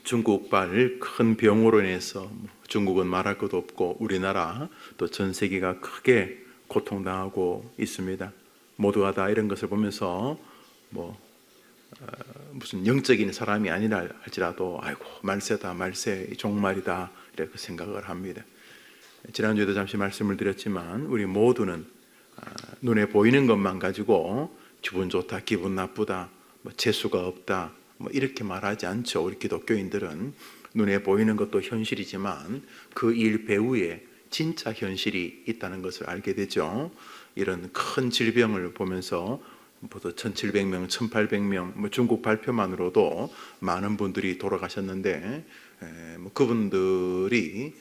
중국발 큰 병으로 인해서 중국은 말할 것도 없고 우리나라 또 전 세계가 크게 고통당하고 있습니다. 모두가 다 이런 것을 보면서 무슨 영적인 사람이 아니라 할지라도 아이고 말세다, 말세 종말이다 이렇게 생각을 합니다. 지난주에도 잠시 말씀을 드렸지만 우리 모두는 눈에 보이는 것만 가지고 기분 좋다, 기분 나쁘다, 재수가 없다 이렇게 말하지 않죠. 우리 기독교인들은 눈에 보이는 것도 현실이지만 그 일 배후에 진짜 현실이 있다는 것을 알게 되죠. 이런 큰 질병을 보면서 보다 1,700명, 1,800명 중국 발표만으로도 많은 분들이 돌아가셨는데 그분들이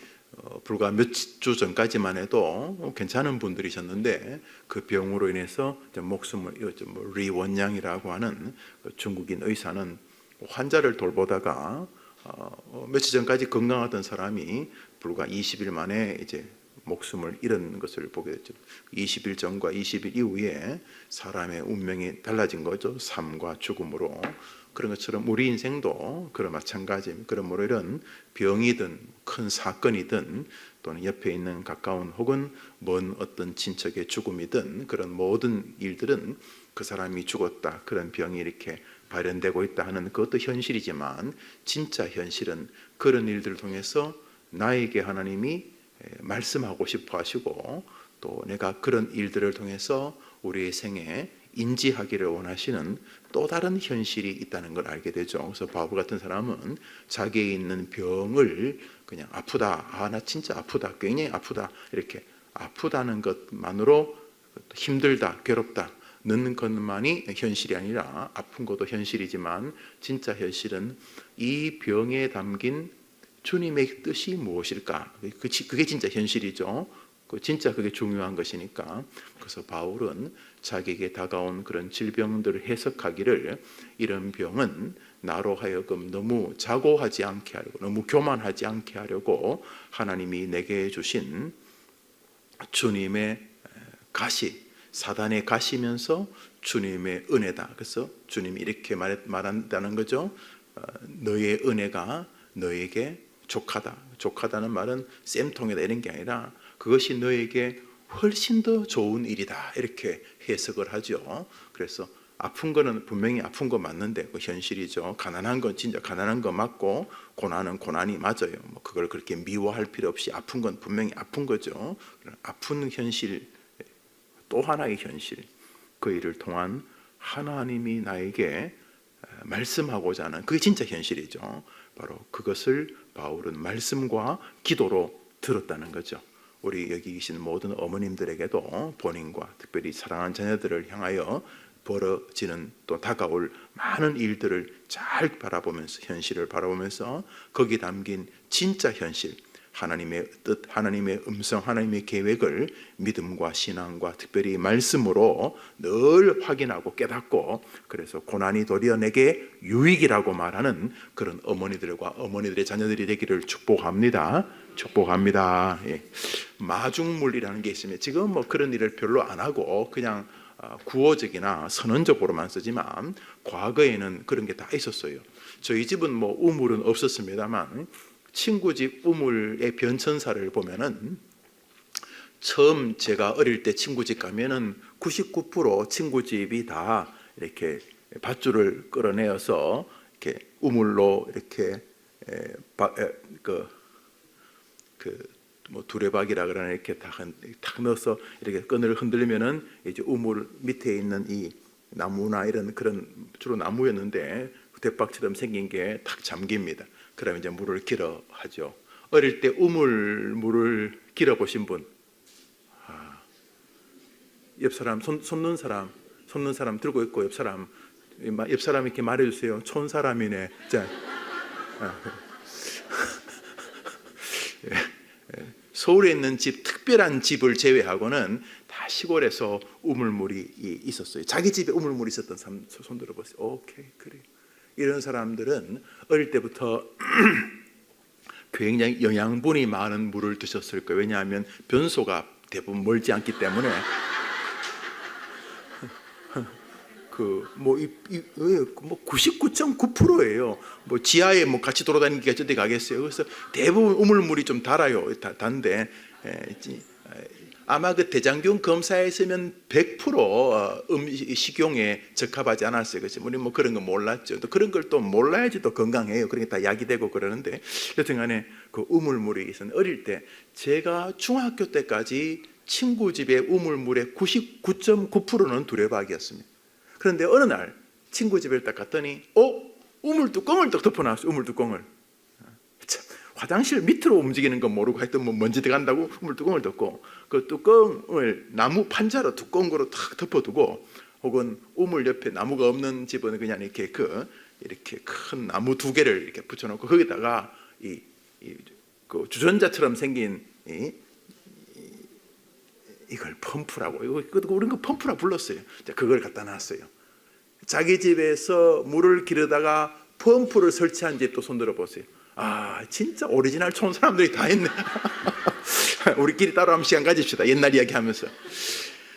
불과 몇 주 전까지만 해도 괜찮은 분들이셨는데 그 병으로 인해서 목숨을 잃었죠. 리원양이라고 하는 중국인 의사는 환자를 돌보다가 며칠 전까지 건강하던 사람이 불과 20일 만에 이제 목숨을 잃은 것을 보게 됐죠. 20일 전과 20일 이후에 사람의 운명이 달라진 거죠. 삶과 죽음으로. 그런 것처럼 우리 인생도 그런 마찬가지. 그러므로 이런 병이든 큰 사건이든 또는 옆에 있는 가까운 혹은 먼 어떤 친척의 죽음이든 그런 모든 일들은 그 사람이 죽었다, 그런 병이 이렇게 발현되고 있다 하는 그것도 현실이지만 진짜 현실은 그런 일들을 통해서 나에게 하나님이 말씀하고 싶어 하시고 또 내가 그런 일들을 통해서 우리의 생에 인지하기를 원하시는 또 다른 현실이 있다는 걸 알게 되죠. 그래서 바울 같은 사람은 자기에 있는 병을 그냥 아프다, 나 진짜 아프다, 굉장히 아프다 이렇게 아프다는 것만으로 힘들다, 괴롭다 넣는 것만이 현실이 아니라 아픈 것도 현실이지만 진짜 현실은 이 병에 담긴 주님의 뜻이 무엇일까? 그게 진짜 현실이죠. 진짜 그게 중요한 것이니까. 그래서 바울은 자기에게 다가온 그런 질병들을 해석하기를 이런 병은 나로 하여금 너무 자고하지 않게 하려고, 너무 교만하지 않게 하려고 하나님이 내게 주신 주님의 가시, 사단의 가시면서 주님의 은혜다. 그래서 주님이 이렇게 말한다는 거죠. 너의 은혜가 너에게 족하다. 족하다는 말은 쌤통이다 이런 게 아니라 그것이 너에게 훨씬 더 좋은 일이다 이렇게 해석을 하죠. 그래서 아픈 거는 분명히 아픈 거 맞는데 그 현실이죠. 가난한 건 진짜 가난한 거 맞고 고난은 고난이 맞아요. 그걸 그렇게 미워할 필요 없이 아픈 건 분명히 아픈 거죠. 아픈 현실 또 하나의 현실, 그 일을 통한 하나님이 나에게 말씀하고자 하는 그게 진짜 현실이죠. 바로 그것을 바울은 말씀과 기도로 들었다는 거죠. 우리 여기 계신 모든 어머님들에게도 본인과 특별히 사랑하는 자녀들을 향하여 벌어지는 또 다가올 많은 일들을 잘 바라보면서 현실을 바라보면서 거기 담긴 진짜 현실, 하나님의 뜻, 하나님의 음성, 하나님의 계획을 믿음과 신앙과 특별히 말씀으로 늘 확인하고 깨닫고 그래서 고난이 도리어 내게 유익이라고 말하는 그런 어머니들과 어머니들의 자녀들이 되기를 축복합니다. 축복합니다. 예. 마중물이라는 게 있으면 지금 그런 일을 별로 안 하고 그냥 구어적이나 선언적으로만 쓰지만 과거에는 그런 게 다 있었어요. 저희 집은 우물은 없었습니다만 친구 집 우물의 변천사를 보면은 처음 제가 어릴 때 친구 집 가면은 99% 친구 집이 다 이렇게 밧줄을 끌어내어서 이렇게 우물로 이렇게 두레박이라 그러나 이렇게 탁 넣어서 이렇게 끈을 흔들면은 이제 우물 밑에 있는 이 나무나 이런 그런 주로 나무였는데 대박처럼 생긴 게 탁 잠깁니다. 그러면 이제 물을 길어 하죠. 어릴 때 물을 길어 보신 분, 옆 사람 손 놓는 사람 들고 있고 옆 사람 이렇게 말해주세요. 촌 사람이네. 자, 서울에 있는 집 특별한 집을 제외하고는 다 시골에서 우물물이 있었어요. 자기 집에 우물물이 있었던 사람 손 들어보세요. 오케이, 그래. 이런 사람들은 어릴 때부터 굉장히 영양분이 많은 물을 드셨을 거예요. 왜냐하면 변소가 대부분 멀지 않기 때문에 그뭐 99.9%예요. 뭐 지하에 뭐 같이 돌아다니기가 저리 가겠어요. 그래서 대부분 우물물이 좀 달아요. 단데 아마 그 대장균 검사했으면 100% 식용에 적합하지 않았어요. 그렇죠? 우리 뭐 그런 거 몰랐죠. 또 그런 걸 또 몰라야지 또 건강해요. 그러니까 다 약이 되고 그러는데, 여튼간에 그 우물물이 있었는데, 어릴 때 제가 중학교 때까지 친구 집에 우물물의 99.9%는 두레박이었습니다. 그런데 어느 날 친구 집에 딱 갔더니 우물 뚜껑을 딱 덮어놨어요. 우물 뚜껑을. 참, 화장실 밑으로 움직이는 건 모르고 하여튼 뭐 먼지 들어간다고 우물 뚜껑을 덮고, 그 뚜껑을 나무 판자로 두꺼운 탁 덮어두고, 혹은 우물 옆에 나무가 없는 집은 그냥 이렇게 이렇게 큰 나무 2개를 이렇게 붙여놓고 거기다가 그 주전자처럼 생긴 이걸 펌프라고, 우리는 그 펌프라 불렀어요. 그걸 갖다 놨어요. 자기 집에서 물을 기르다가 펌프를 설치한 집도 손들어 보세요. 아, 진짜 오리지널 촌 사람들이 다 했네. 우리끼리 따로 한번 시간 가집시다. 옛날 이야기 하면서.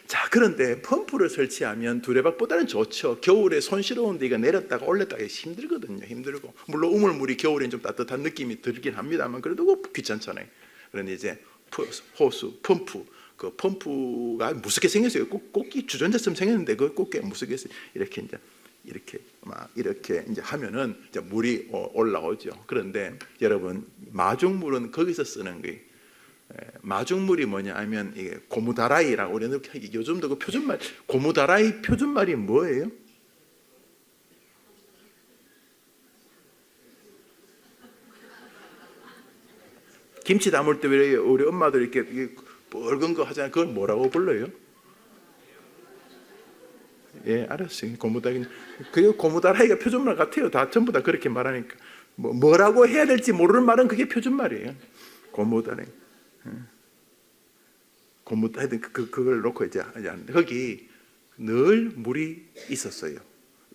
자, 그런데 펌프를 설치하면 두레박보다는 좋죠. 겨울에 손시러운데 이거 내렸다가 올렸다가 힘들거든요. 힘들고. 물론 우물물이 겨울엔 좀 따뜻한 느낌이 들긴 합니다만 그래도 귀찮잖아요. 그런데 이제 호수, 펌프. 그 펌프가 무섭게 생겼어요. 꼭이 주전자처럼 생겼는데 그 꼭게 무섭게 이렇게 이제 하면은 이제 물이 올라오죠. 그런데 여러분, 마중물은 거기서 쓰는 거예요. 마중물이 뭐냐 하면 이게 고무다라이라고 우리는 요즘도 그 표준말, 고무다라이 표준말이 뭐예요? 김치 담을 때 왜 우리 엄마들 이렇게 붉은 거 하잖아요. 그걸 뭐라고 불러요? 예, 알았어요. 고무다라이. 그 고무다라이가 표준말 같아요. 다 전부 다 그렇게 말하니까 뭐라고 해야 될지 모르는 말은 그게 표준말이에요. 고무다라이. 고무다라이 그걸 놓고 이제 거기 늘 물이 있었어요.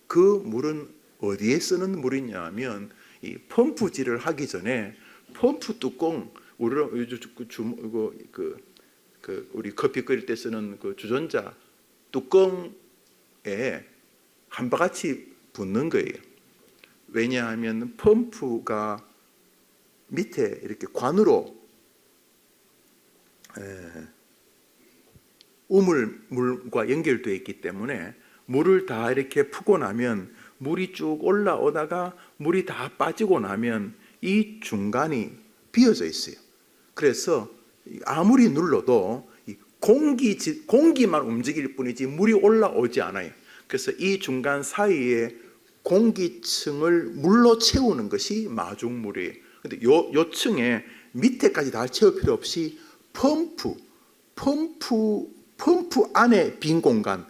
그 물은 어디에 쓰는 물이냐면 이 펌프질을 하기 전에 펌프 뚜껑, 우리 커피 끓일 때 쓰는 그 주전자 뚜껑에 한 바가지 붓는 거예요. 왜냐하면 펌프가 밑에 이렇게 관으로 우물물과 연결되어 있기 때문에 물을 다 이렇게 푸고 나면 물이 쭉 올라오다가 물이 다 빠지고 나면 이 중간이 비어져 있어요. 그래서 아무리 눌러도 공기만 움직일 뿐이지 물이 올라오지 않아요. 그래서 이 중간 사이에 공기층을 물로 채우는 것이 마중물이에요. 근데 요 층에 밑에까지 다 채울 필요 없이 펌프 안에 빈 공간을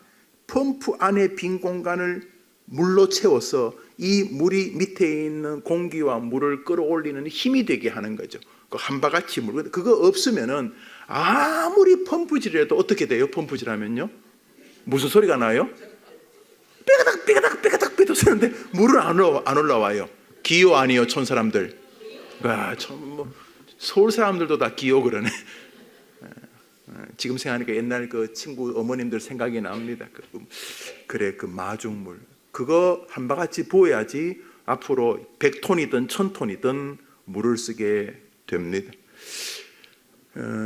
물로 채워서 이 물이 밑에 있는 공기와 물을 끌어올리는 힘이 되게 하는 거죠. 그 한 바가지 물. 그거 없으면은 아무리 펌프질해도 어떻게 돼요? 펌프질하면요? 무슨 소리가 나요? 삐그닥 쓰는데 물은 안 올라와요. 기호 아니요, 촌 사람들. 서울 사람들도 다 기호 그러네. 지금 생각하니까 옛날 그 친구 어머님들 생각이 납니다. 그 마중물. 그거 한 바가지 부어야지 앞으로 100톤이든 1000톤이든 물을 쓰게 됩니다.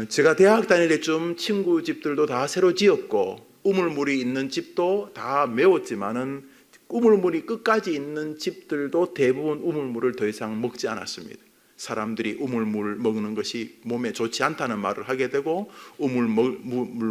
제가 대학 다닐 때쯤 친구 집들도 다 새로 지었고 우물물이 있는 집도 다 메웠지만은 우물물이 끝까지 있는 집들도 대부분 우물물을 더 이상 먹지 않았습니다. 사람들이 우물물 먹는 것이 몸에 좋지 않다는 말을 하게 되고 우물물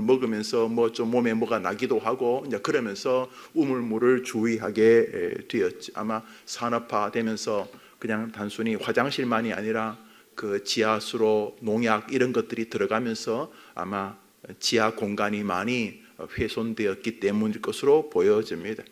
먹으면서 뭐 좀 몸에 뭐가 나기도 하고 이제 그러면서 우물물을 주의하게 되었지. 아마 산업화되면서 그냥 단순히 화장실만이 아니라 그 지하수로 농약 이런 것들이 들어가면서 아마 지하 공간이 많이 훼손되었기 때문일 것으로 보여집니다.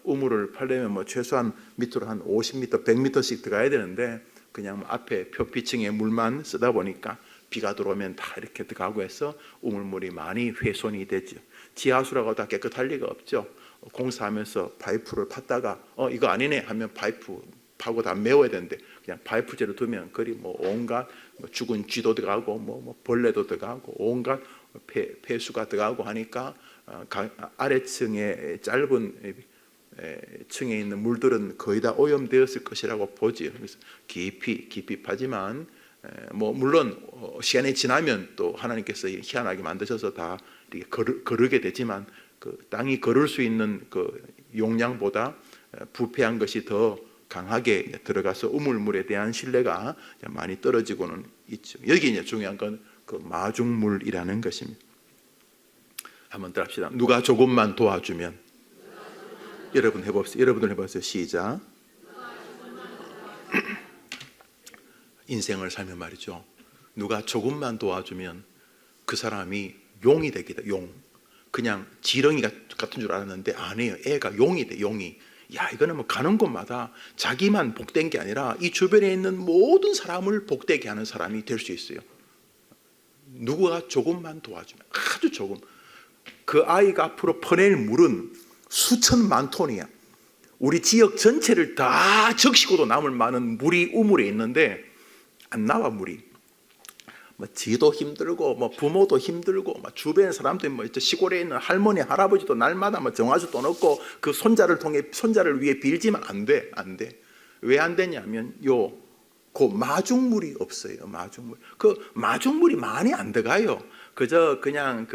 우물을 파려면 뭐 최소한 밑으로 한 50m, 100m씩 들어가야 되는데 그냥 앞에 표피층에 물만 쓰다 보니까 비가 들어오면 다 이렇게 들어가고 해서 우물물이 많이 훼손이 되죠. 지하수라고 다 깨끗할 리가 없죠. 공사하면서 파이프를 팠다가 이거 아니네 하면 파이프 파고 다 메워야 되는데 그냥 파이프제로 두면 그리 뭐 온갖 죽은 쥐도 들어가고 뭐 벌레도 들어가고 온갖 폐수가 들어가고 하니까 아래층의 짧은 층에 있는 물들은 거의 다 오염되었을 것이라고 보지요. 그래서 깊이 파지만 뭐 물론 시간이 지나면 또 하나님께서 희한하게 만드셔서 다 이렇게 거르게 되지만 그 땅이 거를 수 있는 그 용량보다 부패한 것이 더 강하게 들어가서 우물물에 대한 신뢰가 많이 떨어지고는 있죠. 여기 이제 중요한 건 그 마중물이라는 것입니다. 한번 더 합시다. 누가 조금만 도와주면. 여러분 해봅시다. 여러분들 해보세요. 시작. 인생을 살면 말이죠. 누가 조금만 도와주면 그 사람이 용이 되기다. 용. 그냥 지렁이 같은 줄 알았는데 아니에요. 애가 용이 돼. 용이. 야, 이거는 뭐 가는 곳마다 자기만 복된 게 아니라 이 주변에 있는 모든 사람을 복되게 하는 사람이 될 수 있어요. 누구가 조금만 도와주면, 아주 조금. 그 아이가 앞으로 퍼낼 물은 수천만 톤이야. 우리 지역 전체를 다 적시고도 남을 만한 물이 우물에 있는데 안 나와. 물이. 뭐 지도 힘들고 뭐 부모도 힘들고 뭐 주변 사람들 뭐 시골에 있는 할머니 할아버지도 날마다 뭐 정화수 돈 없고 그 손자를 위해 빌지만 안 돼. 왜 안 되냐면 그 마중물이 없어요. 마중물. 그 마중물이 많이 안 들어가요. 그저 그냥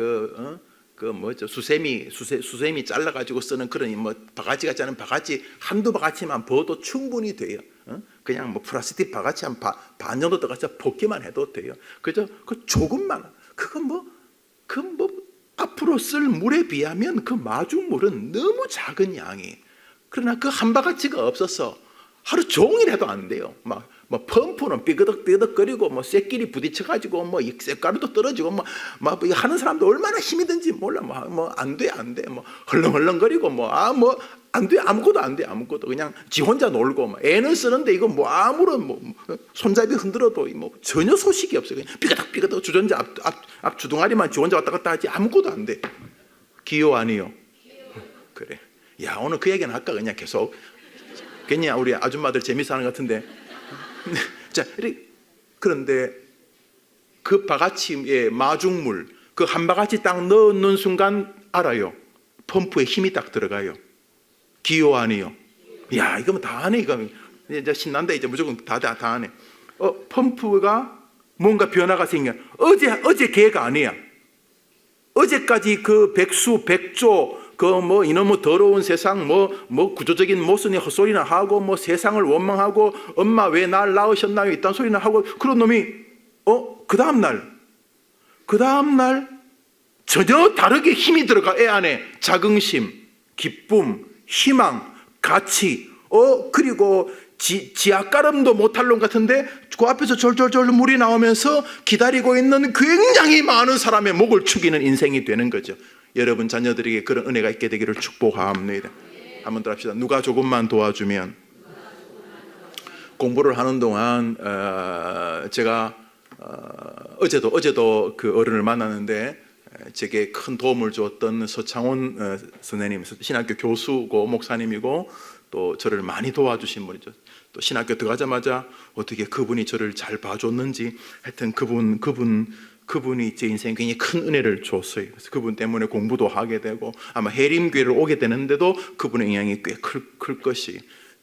수세미 잘라가지고 쓰는 그런 뭐 바가지 같지 않은 바가지 한두 바가지만 버도 충분히 돼요. 그냥 뭐 플라스틱 바가지 한 반 정도 들어가서 벗기만 해도 돼요. 그저 그 조금만. 그건 뭐 앞으로 쓸 물에 비하면 그 마중물은 너무 작은 양이. 그러나 그 한 바가지가 없어서 하루 종일 해도 안 돼요. 뭐 펌프는 삐그덕거리고 뭐 쇳끼리 부딪혀가지고 뭐 쇳가루도 떨어지고 뭐 하는 사람도 얼마나 힘이 든지 몰라. 뭐 안 돼. 뭐 헐렁헐렁거리고 안 돼. 아무것도 안 돼. 아무것도 그냥 지 혼자 놀고 뭐 애는 쓰는데 이거 뭐 아무런 뭐 손잡이 흔들어도 뭐 전혀 소식이 없어요. 그냥 삐그덕 주전자 앞 주둥아리만 지 혼자 왔다 갔다 하지 아무것도 안 돼. 기요 아니요? 그래. 야, 오늘 그 얘기는 할까 그냥 계속. 그냥 우리 아줌마들 재밌어 하는 것 같은데. 자, 그런데 그 바가지의 마중물, 그 한 바가지 딱 넣는 순간 알아요. 펌프에 힘이 딱 들어가요. 기요 아니요? 야, 이거면 다 하네. 이거 이제 신난다. 이제 무조건 다 하네. 펌프가 뭔가 변화가 생겨. 어제 걔가 아니야. 어제까지 그 백수 백조 뭐 이놈의 더러운 세상 뭐 구조적인 모순의 헛소리나 하고 뭐 세상을 원망하고 엄마 왜 날 낳으셨나요? 이딴 소리나 하고 그런 놈이 그 다음 날 전혀 다르게 힘이 들어가. 애 안에 자긍심, 기쁨, 희망, 가치 그리고 지압가름도 못할 놈 같은데 그 앞에서 졸졸졸 물이 나오면서 기다리고 있는 굉장히 많은 사람의 목을 축이는 인생이 되는 거죠. 여러분 자녀들에게 그런 은혜가 있게 되기를 축복합니다. 한번 더 합시다. 누가 조금만 도와주면. 공부를 하는 동안 제가 어제도 그 어른을 만났는데 제게 큰 도움을 주었던 서창훈 선생님, 신학교 교수고 목사님이고 또 저를 많이 도와주신 분이죠. 또 신학교 들어가자마자 어떻게 그분이 저를 잘 봐줬는지 하여튼 그분이 제 인생에 굉장히 큰 은혜를 줬어요. 그래서 그분 때문에 공부도 하게 되고 아마 해림교회를 오게 되는데도 그분의 영향이 꽤 클 것이.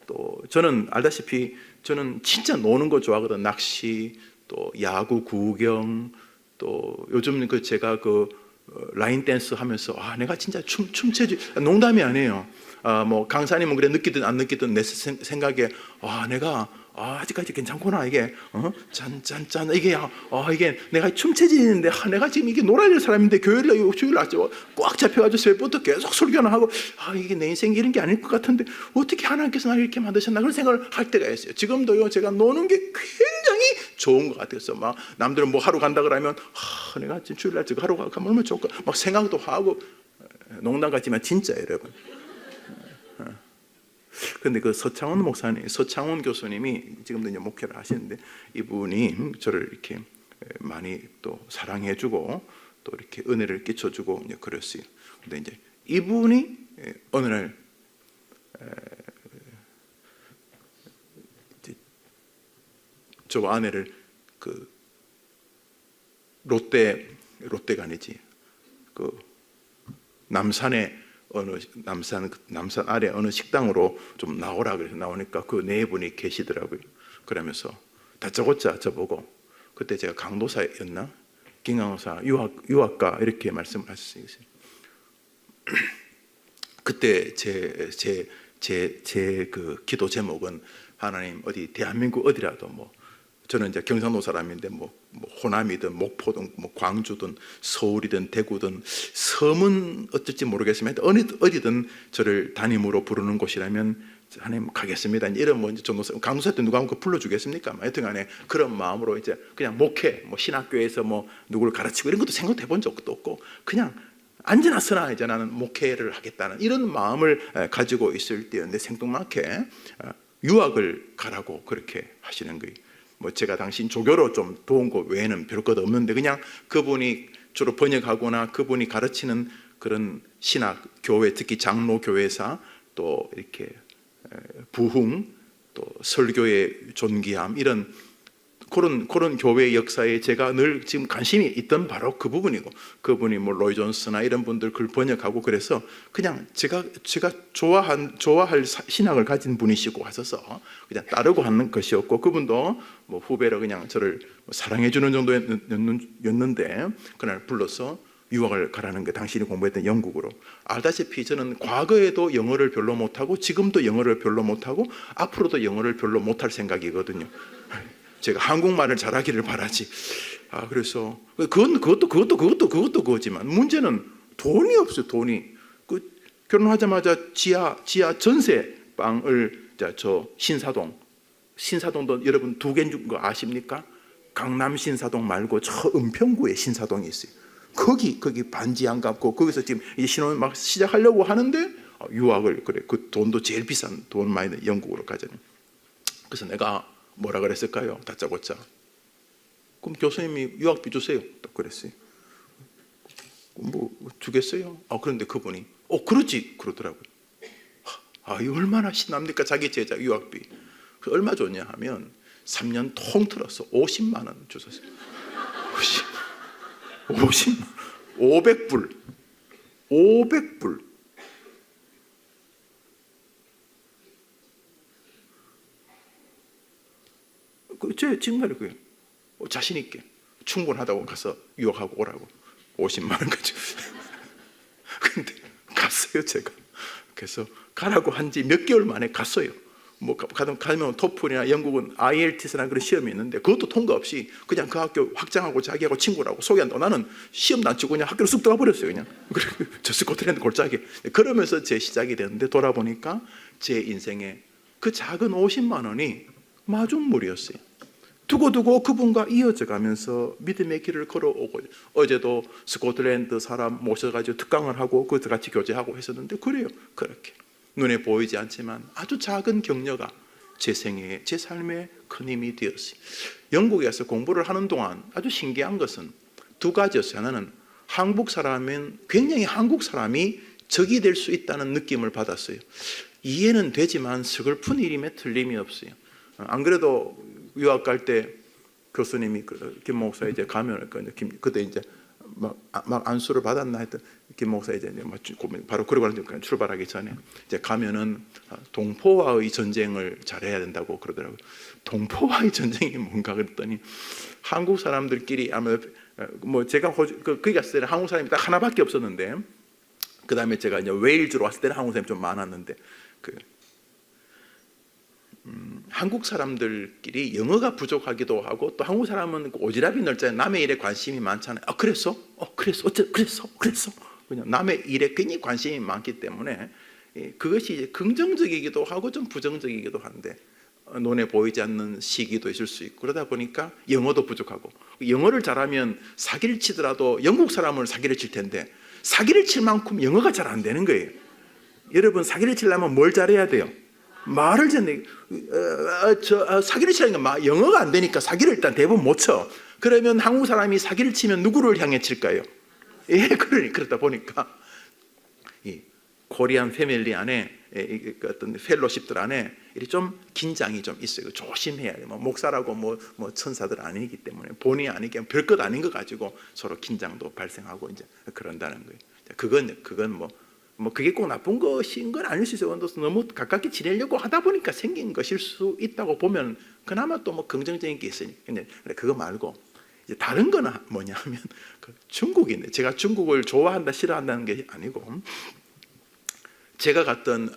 또 저는 알다시피 저는 진짜 노는 거 좋아하거든. 낚시, 또 야구 구경, 또 요즘 제가 라인 댄스 하면서 내가 진짜 춤춰지. 농담이 아니에요. 뭐 강사님은 그래 느끼든 안 느끼든 내 생각에 내가 아직까지 괜찮구나. 이게 짠 이게 내가 춤체질인데 내가 지금 이게 놀아야 될 사람인데 주일 날 꽉 잡혀가지고 새벽부터 계속 설교나 하고 이게 내 인생 이런 게 아닐 것 같은데 어떻게 하나님께서 나를 이렇게 만드셨나 그런 생각을 할 때가 있어요. 지금도요 제가 노는 게 굉장히 좋은 것 같아서 막 남들은 뭐 하러 간다 그러면 내가 지금 주일날 저거 하러 가면 얼마나 좋을까 막 생각도 하고. 농담 같지만 진짜 여러분. 그런데 그 서창훈 교수님이 지금도 이제 목회를 하시는데 이분이 저를 이렇게 많이 또 사랑해주고 또 이렇게 은혜를 끼쳐주고 이제 그랬어요. 근데 이제 이분이 어느 날 저 아내를 그 롯데가 아니지 남산에 남산 아래 어느 식당으로 좀 나오라 그래서 나오니까 그 네 분이 계시더라고요. 그러면서 다짜고짜 저보고, 그때 제가 강도사였나 김강사 유학가 이렇게 말씀을 하셨어요. 그때 제 그 기도 제목은, 하나님 어디 대한민국 어디라도, 뭐 저는 이제 경상도 사람인데 뭐 호남이든 목포든 뭐 광주든 서울이든 대구든 섬은 어떨지 모르겠지만 어디든 저를 담임으로 부르는 곳이라면 하나님 가겠습니다. 이런 뭐 전도사, 강도사 때 누가 한번 불러주겠습니까? 여튼간에 그런 마음으로 이제 그냥 목회, 뭐 신학교에서 뭐 누구를 가르치고 이런 것도 생각해 본 적도 없고, 그냥 앉으나 서나 이제 나는 목회를 하겠다는 이런 마음을 가지고 있을 때였는데, 생뚱맞게 유학을 가라고 그렇게 하시는 거예요. 뭐 제가 당신 조교로 좀 도운 것 외에는 별 것 없는데, 그냥 그분이 주로 번역하거나 그분이 가르치는 그런 신학 교회, 특히 장로 교회사, 또 이렇게 부흥, 또 설교의 존귀함, 이런 그런 교회 역사에 제가 늘 지금 관심이 있던 바로 그 부분이고, 그분이 뭐 로이 존스나 이런 분들 글 번역하고, 그래서 그냥 제가 좋아할 신학을 가진 분이시고 하셔서 그냥 따르고 하는 것이었고, 그분도 뭐 후배로 그냥 저를 사랑해 주는 정도였는데, 그날 불러서 유학을 가라는 게, 당신이 공부했던 영국으로. 알다시피 저는 과거에도 영어를 별로 못하고 지금도 영어를 별로 못하고 앞으로도 영어를 별로 못할 생각이거든요. 제가 한국말을 잘하기를 바라지. 그래서 그것도 그거지만 문제는 돈이 없어요. 돈이. 결혼하자마자 지하 전세 방을 저 신사동도 여러분 두 개인 거 아십니까? 강남 신사동 말고 저 은평구에 신사동이 있어요. 거기 반지 안 갚고 거기서 지금 이제 신혼 막 시작하려고 하는데, 유학을, 그래, 그 돈도 제일 비싼 돈 많이 드는 영국으로 가잖아요. 그래서 내가 뭐라 그랬을까요? 다짜고짜. 그럼 교수님이 유학비 주세요. 딱 그랬어요. 뭐 주겠어요? 그런데 그분이 그러지 그러더라고요. 이 얼마나 신납니까? 자기 제자 유학비. 얼마 줬냐 하면 3년 통틀어서 50만 원 주셨어요. 50만 500불. 500불. 제 정말 그 자신 있게 충분하다고 가서 유학하고 오라고 50만 원 가지고. 근데 갔어요, 제가. 그래서 가라고 한 지 몇 개월 만에 갔어요. 뭐 가면 토플이나 영국은 IELTS나 그런 시험이 있는데, 그것도 통과 없이 그냥 그 학교 확장하고 자기하고 친구라고 소개한다고, 나는 시험도 안 치고 그냥 학교로 쑥 들어가 버렸어요. 그냥 저 스코틀랜드 골짜기. 그러면서 제 시작이 됐는데, 돌아보니까 제 인생에 그 작은 50만 원이 마중물이었어요. 두고두고 그분과 이어져 가면서 믿음의 길을 걸어오고, 어제도 스코틀랜드 사람 모셔가지고 특강을 하고 그것도 같이 교제하고 했었는데, 그래요. 그렇게 눈에 보이지 않지만 아주 작은 격려가 제 생애에, 제 삶에 큰 힘이 되었어요. 영국에서 공부를 하는 동안 아주 신기한 것은 두 가지였어요. 하나는 한국 사람은 굉장히 한국 사람이 적이 될 수 있다는 느낌을 받았어요. 이해는 되지만 서글픈 일임에 틀림이 없어요. 안 그래도 유학 갈 때 교수님이 김 목사 이제 가면 그때 이제 막 안수를 받았나 했던 김 목사 이제 바로 그러고 출발하기 전에 이제 가면은 동포와의 전쟁을 잘해야 된다고 그러더라고요. 동포와의 전쟁이 뭔가 그랬더니, 한국 사람들끼리 아마 뭐 제가 거기 갔을 때는 한국 사람이 딱 하나밖에 없었는데, 그 다음에 제가 이제 웨일즈로 왔을 때는 한국 사람이 좀 많았는데, 한국 사람들끼리 영어가 부족하기도 하고, 또 한국 사람은 오지랖이 넓잖아요. 남의 일에 관심이 많잖아요. 그랬어? 그랬어? 그냥 남의 일에 굉장히 관심이 많기 때문에 그것이 긍정적이기도 하고 좀 부정적이기도 한데, 눈에 보이지 않는 시기도 있을 수 있고, 그러다 보니까 영어도 부족하고, 영어를 잘하면 사기를 치더라도 영국 사람을 사기를 칠 텐데, 사기를 칠 만큼 영어가 잘 안 되는 거예요. 여러분, 사기를 치려면 뭘 잘해야 돼요? 말을 전에 사기를 치라는 건 영어가 안 되니까 사기를 일단 대부분 못 쳐. 그러면 한국 사람이 사기를 치면 누구를 향해 칠까요? 그러다 보니까 이 코리안 패밀리 안에, 어떤 펠로십들 안에 좀 긴장이 좀 있어요. 조심해야 돼요. 목사라고 뭐 천사들 아니기 때문에, 본의 아니게 별것 아닌 거 가지고 서로 긴장도 발생하고 이제 그런다는 거예요. 그건 뭐 그게 꼭 나쁜 것인 건 아닐 수 있어요. 너무 가깝게 지내려고 하다 보니까 생긴 것일 수 있다고 보면 그나마 또 뭐 긍정적인 게 있으니까. 근데 그거 말고 이제 다른 거는 뭐냐면 그 중국인데, 제가 중국을 좋아한다 싫어한다는 게 아니고, 제가 갔던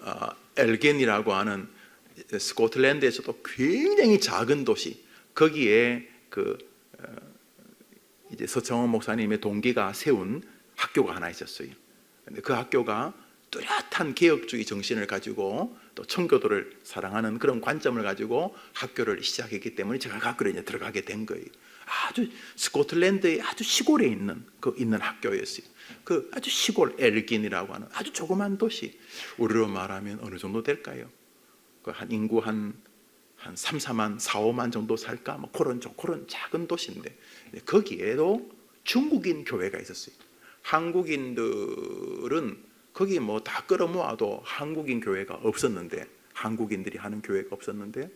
엘겐이라고 하는 스코틀랜드에서도 굉장히 작은 도시, 거기에 이제 서청원 목사님의 동기가 세운 학교가 하나 있었어요. 근데 그 학교가 뚜렷한 개혁주의 정신을 가지고 또 청교도를 사랑하는 그런 관점을 가지고 학교를 시작했기 때문에 제가 그 학교에 이제 들어가게 된 거예요. 아주 스코틀랜드의 아주 시골에 있는 학교였어요. 그 아주 시골 엘긴이라고 하는 아주 조그만 도시, 우리로 말하면 어느 정도 될까요? 한 인구 한 3, 4만, 4, 5만 정도 살까? 뭐 그런 작은 도시인데, 거기에도 중국인 교회가 있었어요. 한국인들은 거기 뭐 다 끌어모아도 한국인 교회가 없었는데, 한국인들이 하는 교회가 없었는데,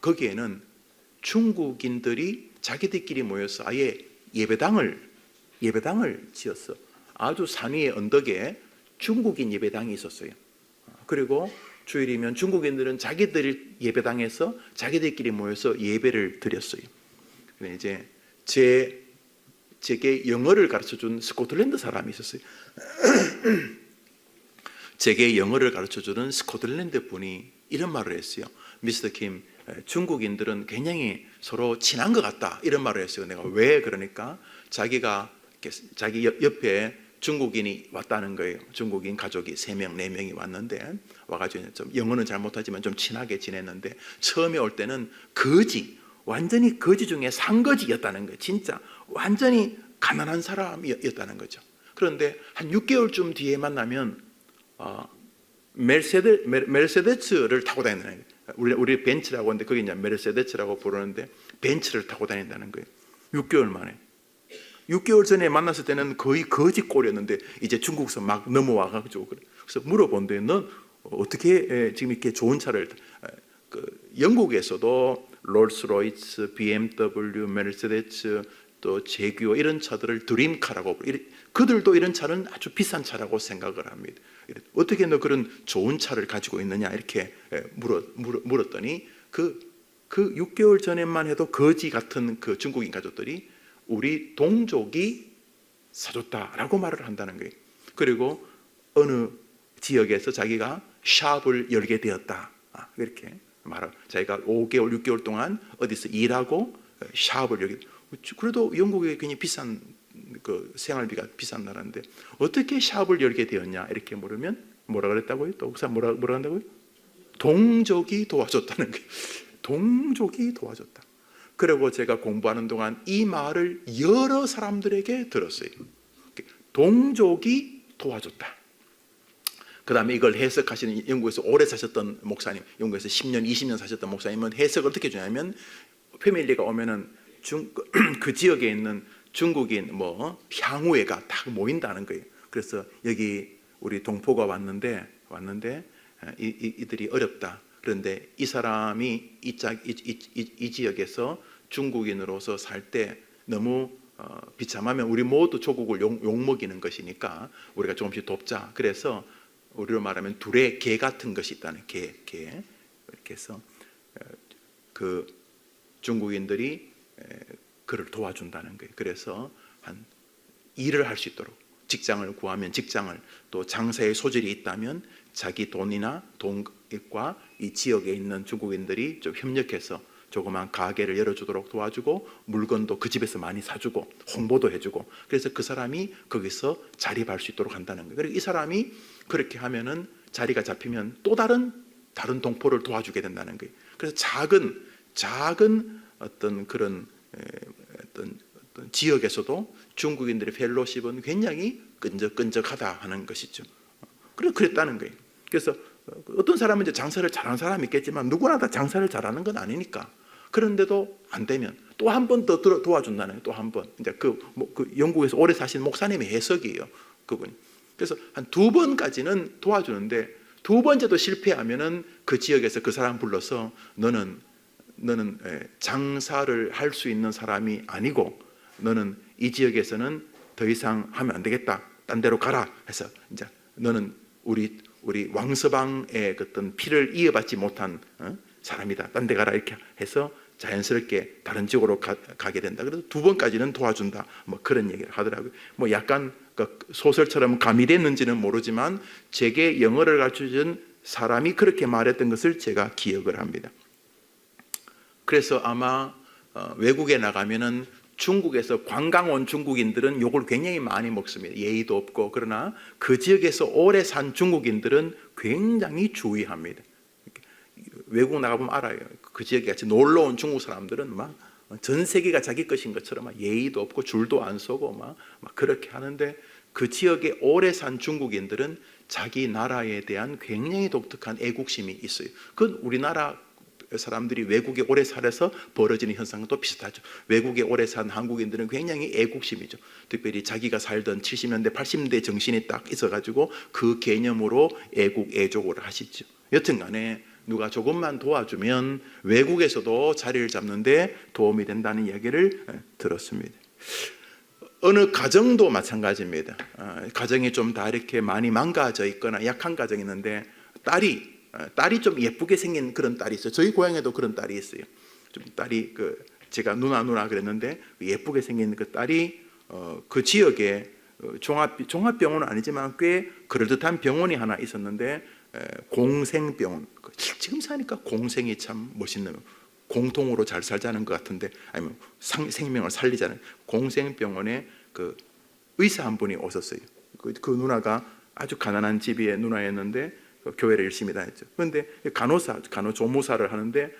거기에는 중국인들이 자기들끼리 모여서 아예 예배당을 지었어. 아주 산 위의 언덕에 중국인 예배당이 있었어요. 그리고 주일이면 중국인들은 자기들 예배당에서 자기들끼리 모여서 예배를 드렸어요. 근데 이제 제게 영어를 가르쳐준 스코틀랜드 사람이 있었어요. 제게 영어를 가르쳐주는 스코틀랜드 분이 이런 말을 했어요. 미스터 킴, 중국인들은 굉장히 서로 친한 것 같다, 이런 말을 했어요. 내가 왜 그러니까, 자기 옆에 중국인이 왔다는 거예요. 중국인 가족이 3명, 4명이 왔는데, 와가지고 좀 영어는 잘 못하지만 좀 친하게 지냈는데, 처음에 올 때는 완전히 거지 중에 상거지였다는 거예요. 진짜 완전히 가난한 사람이었다는 거죠. 그런데 한 6개월쯤 뒤에 만나면 메르세데스를 타고 다니는 거예요. 우리 벤츠라고 하는데 거기 이제 메르세데스라고 부르는데, 벤츠를 타고 다닌다는 거예요. 6개월 만에. 6개월 전에 만났을 때는 거의 거지 꼴이었는데 이제 중국에서 막 넘어와가지고, 그래서 물어본대, 넌 어떻게 지금 이렇게 좋은 차를, 영국에서도 롤스로이스, BMW, 메르세데스, 또 제규어 이런 차들을 드림카라고, 그들도 이런 차는 아주 비싼 차라고 생각을 합니다. 어떻게 너 그런 좋은 차를 가지고 있느냐 이렇게 물었더니, 그 6개월 전에만 해도 거지 같은 그 중국인 가족들이 우리 동족이 사줬다라고 말을 한다는 거예요. 그리고 어느 지역에서 자기가 샵을 열게 되었다, 이렇게 말하고, 자기가 5개월, 6개월 동안 어디서 일하고 샵을 열게. 그래도 영국이 굉장히 비싼 생활비가 비싼 나라인데 어떻게 샵을 열게 되었냐 이렇게 물으면 뭐라 그랬다고요? 또 뭐라 한다고요? 동족이 도와줬다는 거예요. 동족이 도와줬다. 그리고 제가 공부하는 동안 이 말을 여러 사람들에게 들었어요. 동족이 도와줬다. 그 다음에 이걸 해석하시는 영국에서 오래 사셨던 목사님, 영국에서 10년, 20년 사셨던 목사님은 해석을 어떻게 주냐면, 패밀리가 오면은 그 지역에 있는 중국인 향후회가 다 모인다는 거예요. 그래서 여기 우리 동포가 왔는데 이들이 어렵다. 그런데 이 사람이 이 지역에서 중국인으로서 살 때 너무 비참하면 우리 모두 조국을 욕먹이는 것이니까 우리가 조금씩 돕자. 그래서 우리로 말하면 둘의 개 같은 것이 있다는 개. 이렇게 해서 그 중국인들이 그를 도와준다는 거예요. 그래서 일을 할 수 있도록, 직장을 구하면 직장을, 또 장사의 소질이 있다면 자기 돈이나 돈과 이 지역에 있는 중국인들이 좀 협력해서 조그만 가게를 열어주도록 도와주고, 물건도 그 집에서 많이 사주고 홍보도 해주고, 그래서 그 사람이 거기서 자립할 수 있도록 한다는 거예요. 그리고 이 사람이 그렇게 하면은 자리가 잡히면 또 다른 동포를 도와주게 된다는 거예요. 그래서 작은 어떤 그런 어떤 지역에서도 중국인들의 펠로십은 굉장히 끈적끈적하다 하는 것이죠. 그랬다는 거예요. 그래서 어떤 사람은 이제 장사를 잘하는 사람이 있겠지만 누구나 다 장사를 잘하는 건 아니니까, 그런데도 안 되면 또 한 번 더 도와준다는 거예요. 또 한 번. 이제 그 영국에서 오래 사신 목사님의 해석이에요, 그분이. 그래서 한 2번까지는 도와주는데 2번째도 실패하면은 그 지역에서 그 사람 불러서 너는 장사를 할 수 있는 사람이 아니고 너는 이 지역에서는 더 이상 하면 안 되겠다. 딴 데로 가라 해서 이제 너는 우리 왕서방의 어떤 피를 이어받지 못한 사람이다. 딴 데 가라 이렇게 해서 자연스럽게 다른 지역으로 가게 된다. 그래서 2번까지는 도와준다. 뭐 그런 얘기를 하더라고요. 뭐 약간 그 소설처럼 가미됐는지는 모르지만 제게 영어를 가르쳐준 사람이 그렇게 말했던 것을 제가 기억을 합니다. 그래서 아마 외국에 나가면은 중국에서 관광 온 중국인들은 욕을 굉장히 많이 먹습니다. 예의도 없고. 그러나 그 지역에서 오래 산 중국인들은 굉장히 주의합니다. 외국 나가보면 알아요. 그 지역에 같이 놀러 온 중국 사람들은 막 전 세계가 자기 것인 것처럼 막 예의도 없고 줄도 안 서고 막 그렇게 하는데, 그 지역에 오래 산 중국인들은 자기 나라에 대한 굉장히 독특한 애국심이 있어요. 그건 우리나라 사람들이 외국에 오래 살아서 벌어지는 현상도 비슷하죠. 외국에 오래 산 한국인들은 굉장히 애국심이죠. 특별히 자기가 살던 70년대 80년대 정신이 딱 있어가지고 그 개념으로 애국 애족을 하시죠. 여튼간에 누가 조금만 도와주면 외국에서도 자리를 잡는데 도움이 된다는 이야기를 들었습니다. 어느 가정도 마찬가지입니다. 가정이 좀 다 이렇게 많이 망가져 있거나 약한 가정이 있는데 딸이 좀 예쁘게 생긴 그런 딸이 있어요. 저희 고향에도 그런 딸이 있어요. 좀 딸이 제가 누나 그랬는데 예쁘게 생긴 그 딸이 그 지역에 종합병원은 아니지만 꽤 그럴듯한 병원이 하나 있었는데, 공생병원. 지금 사니까 공생이 참 멋있네요. 공통으로 잘 살자는 것 같은데, 아니면 생명을 살리자는. 공생병원에 그 의사 한 분이 오셨어요. 그 누나가 아주 가난한 집의 누나였는데 교회를 열심히 다녔죠. 그런데 간호조무사를 하는데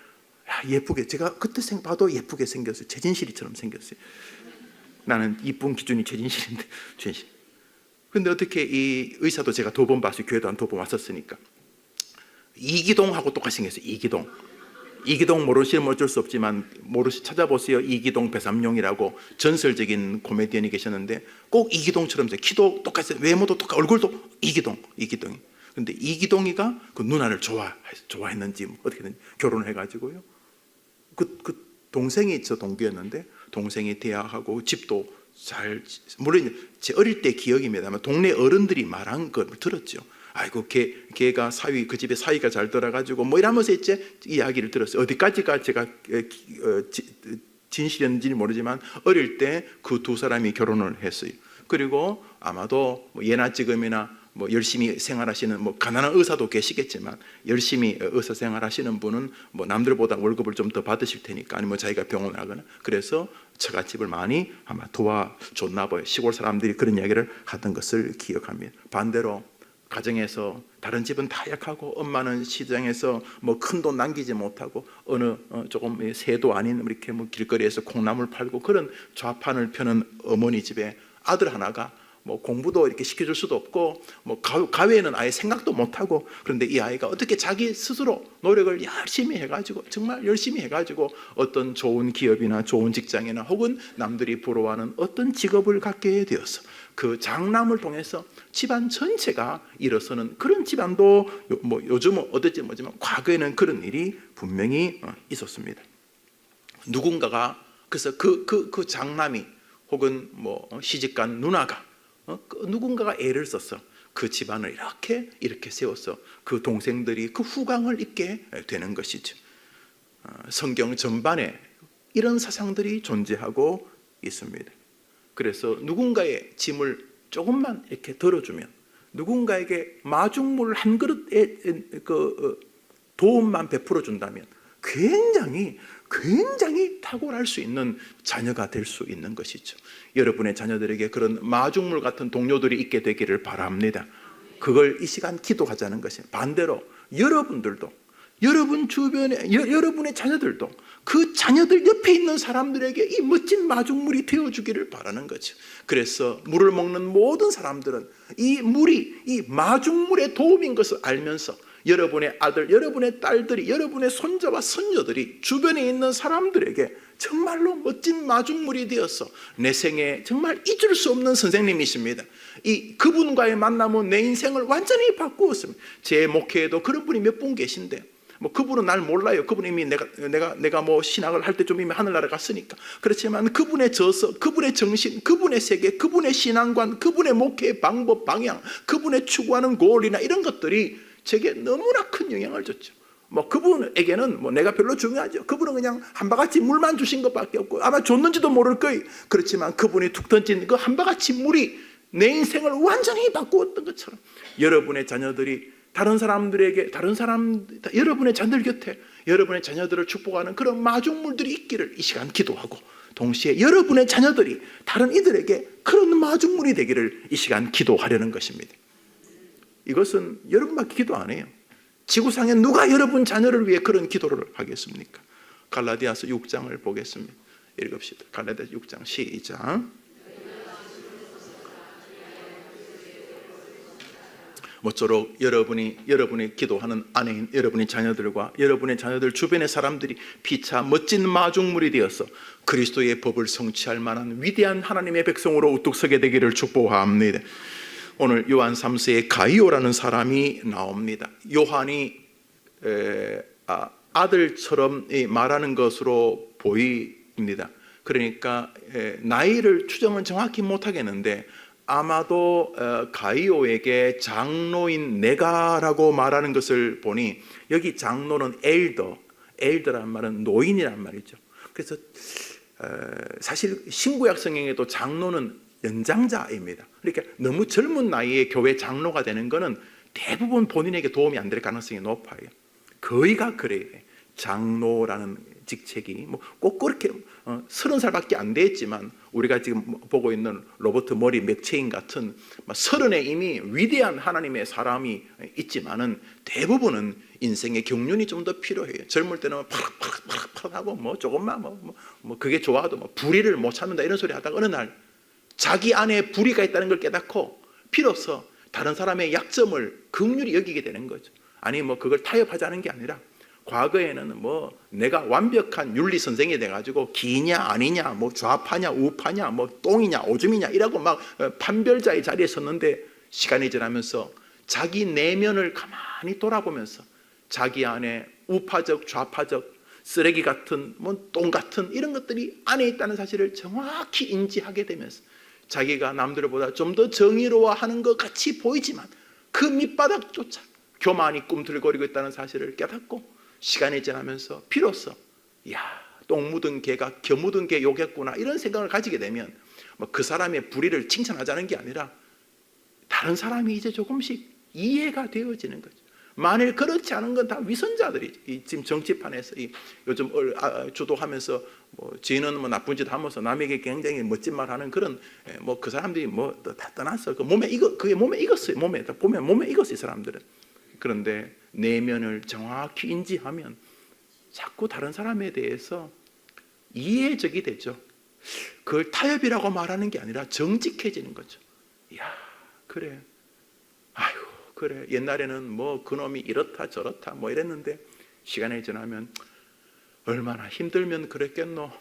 예쁘게, 제가 그때 봐도 예쁘게 생겼어요. 최진실이처럼 생겼어요. 나는 이쁜 기준이 최진실인데 최진실. 근데 어떻게 이 의사도 제가 2번 봤어요. 교회도 한 2번 왔었으니까. 이기동하고 똑같이 생겼어요. 이기동 모르시면 어쩔 수 없지만 찾아보세요. 이기동 배삼룡이라고 전설적인 코미디언이 계셨는데 꼭 이기동처럼 키도 똑같아요. 외모도 똑같고 얼굴도 이기동이. 근데 이기동이가 그 누나를 좋아했는지 어떻게든 결혼을 해가지고요. 그 동생이 저 동기였는데, 동생이 대학하고 집도 물론 제 어릴 때 기억입니다만 동네 어른들이 말한 걸 들었죠. 아이고 걔가 그 집에 사위가 잘 돌아가지고 뭐 이러면서 이제 이야기를 들었어요. 어디까지가 제가 진실인지는 모르지만 어릴 때 그 2사람이 결혼을 했어요. 그리고 아마도 예나 지금이나 뭐 열심히 생활하시는 뭐 가난한 의사도 계시겠지만 열심히 의사 생활하시는 분은 뭐 남들보다 월급을 좀 더 받으실 테니까, 아니면 자기가 병원을 하거나 그래서 처갓집을 많이 아마 도와줬나 봐요. 시골 사람들이 그런 이야기를 하던 것을 기억합니다. 반대로 가정에서 다른 집은 다 약하고 엄마는 시장에서 뭐 큰 돈 남기지 못하고 어느 조금 새도 아닌 이렇게 뭐 길거리에서 콩나물 팔고 그런 좌판을 펴는 어머니 집에 아들 하나가 뭐 공부도 이렇게 시켜줄 수도 없고 뭐 가외에는 아예 생각도 못하고, 그런데 이 아이가 어떻게 자기 스스로 노력을 열심히 해가지고 정말 열심히 해가지고 어떤 좋은 기업이나 좋은 직장이나 혹은 남들이 부러워하는 어떤 직업을 갖게 되었어. 그 장남을 통해서 집안 전체가 일어서는 그런 집안도 뭐 요즘은 어떨지 모르지만 과거에는 그런 일이 분명히 있었습니다. 누군가가 그래서 그 장남이 혹은 뭐 시집간 누나가 누군가가 애를 써서 그 집안을 이렇게 세워서 그 동생들이 그 후광을 입게 되는 것이죠. 성경 전반에 이런 사상들이 존재하고 있습니다. 그래서 누군가의 짐을 조금만 이렇게 덜어주면, 누군가에게 마중물 한 그릇의 도움만 베풀어 준다면 굉장히 탁월할 수 있는 자녀가 될 수 있는 것이죠. 여러분의 자녀들에게 그런 마중물 같은 동료들이 있게 되기를 바랍니다. 그걸 이 시간 기도하자는 것이에요. 반대로 여러분들도, 여러분 주변에 여러분의 자녀들도 그 자녀들 옆에 있는 사람들에게 이 멋진 마중물이 되어주기를 바라는 거죠. 그래서 물을 먹는 모든 사람들은 이 물이 이 마중물의 도움인 것을 알면서 여러분의 아들, 여러분의 딸들이, 여러분의 손자와 손녀들이 주변에 있는 사람들에게 정말로 멋진 마중물이 되어서 내 생에 정말 잊을 수 없는 선생님이십니다. 그분과의 만남은 내 인생을 완전히 바꾸었습니다. 제 목회에도 그런 분이 몇 분 계신데 뭐 그분은 날 몰라요. 그분은 이미 내가 뭐 신학을 할 때쯤 이미 하늘나라 갔으니까. 그렇지만 그분의 저서, 그분의 정신, 그분의 세계, 그분의 신앙관, 그분의 목회의 방법, 방향, 그분의 추구하는 고울이나 이런 것들이 제게 너무나 큰 영향을 줬죠. 뭐 그분에게는 뭐 내가 별로 중요하죠. 그분은 그냥 한 바가지 물만 주신 것밖에 없고 아마 줬는지도 모를 거예요. 그렇지만 그분이 툭 던진 그 한 바가지 물이 내 인생을 완전히 바꾸었던 것처럼 여러분의 자녀들이 여러분의 자녀들 곁에 여러분의 자녀들을 축복하는 그런 마중물들이 있기를 이 시간 기도하고, 동시에 여러분의 자녀들이 다른 이들에게 그런 마중물이 되기를 이 시간 기도하려는 것입니다. 이것은 여러분밖에 기도 안 해요. 지구상에 누가 여러분 자녀를 위해 그런 기도를 하겠습니까? 갈라디아서 6장을 보겠습니다. 읽읍시다. 갈라디아서 6장 시작. 모쪼록 여러분이 기도하는 아내인 여러분의 자녀들과 여러분의 자녀들 주변의 사람들이 피차 멋진 마중물이 되어서 그리스도의 법을 성취할 만한 위대한 하나님의 백성으로 우뚝 서게 되기를 축복합니다. 오늘 요한 3세에 가이오라는 사람이 나옵니다. 요한이 아들처럼 말하는 것으로 보입니다. 그러니까 나이를 추정은 정확히 못하겠는데 아마도 가이오에게 장로인 내가라고 말하는 것을 보니, 여기 장로는 엘더란 말은 노인이란 말이죠. 그래서 사실 신구약 성경에도 장로는 연장자입니다. 그러니까 너무 젊은 나이에 교회 장로가 되는 것은 대부분 본인에게 도움이 안 될 가능성이 높아요. 거의가 그래요. 장로라는 직책이 뭐 꼭 그렇게 30살밖에 안 됐지만 우리가 지금 보고 있는 로버트 머리 맥체인 같은 30에 이미 위대한 하나님의 사람이 있지만은 대부분은 인생의 경륜이 좀 더 필요해요. 젊을 때는 파락파락하고 뭐 조금만 뭐 그게 좋아도 뭐 불의를 못 참는다 이런 소리 하다가 어느 날 자기 안에 불의가 있다는 걸 깨닫고 비로소 다른 사람의 약점을 긍휼히 여기게 되는 거죠. 아니 뭐 그걸 타협하자는 게 아니라, 과거에는 뭐 내가 완벽한 윤리 선생이 돼가지고 기냐 아니냐, 뭐 좌파냐 우파냐, 뭐 똥이냐 오줌이냐 이라고 막 판별자의 자리에 섰는데, 시간이 지나면서 자기 내면을 가만히 돌아보면서 자기 안에 우파적 좌파적 쓰레기 같은 뭐 똥 같은 이런 것들이 안에 있다는 사실을 정확히 인지하게 되면서 자기가 남들보다 좀 더 정의로워하는 것 같이 보이지만 그 밑바닥조차 교만이 꿈틀거리고 있다는 사실을 깨닫고, 시간이 지나면서 비로소 똥 묻은 개가 겨 묻은 개 욕했구나 이런 생각을 가지게 되면 그 사람의 불의를 칭찬하자는 게 아니라 다른 사람이 이제 조금씩 이해가 되어지는 거죠. 만일 그렇지 않은 건 다 위선자들이 지금 정치판에서 요즘 주도하면서 뭐 지는 뭐 나쁜 짓 하면서 남에게 굉장히 멋진 말 하는 그런 뭐 그 사람들이 뭐 다 떠났어. 그게 몸에 익었어요. 몸에 보면 몸에 익었어요, 사람들은. 그런데 내면을 정확히 인지하면 자꾸 다른 사람에 대해서 이해적이 되죠. 그걸 타협이라고 말하는 게 아니라 정직해지는 거죠. 그래. 아유, 그래. 옛날에는 뭐 그놈이 이렇다 저렇다 뭐 이랬는데 시간이 지나면 얼마나 힘들면 그랬겠노.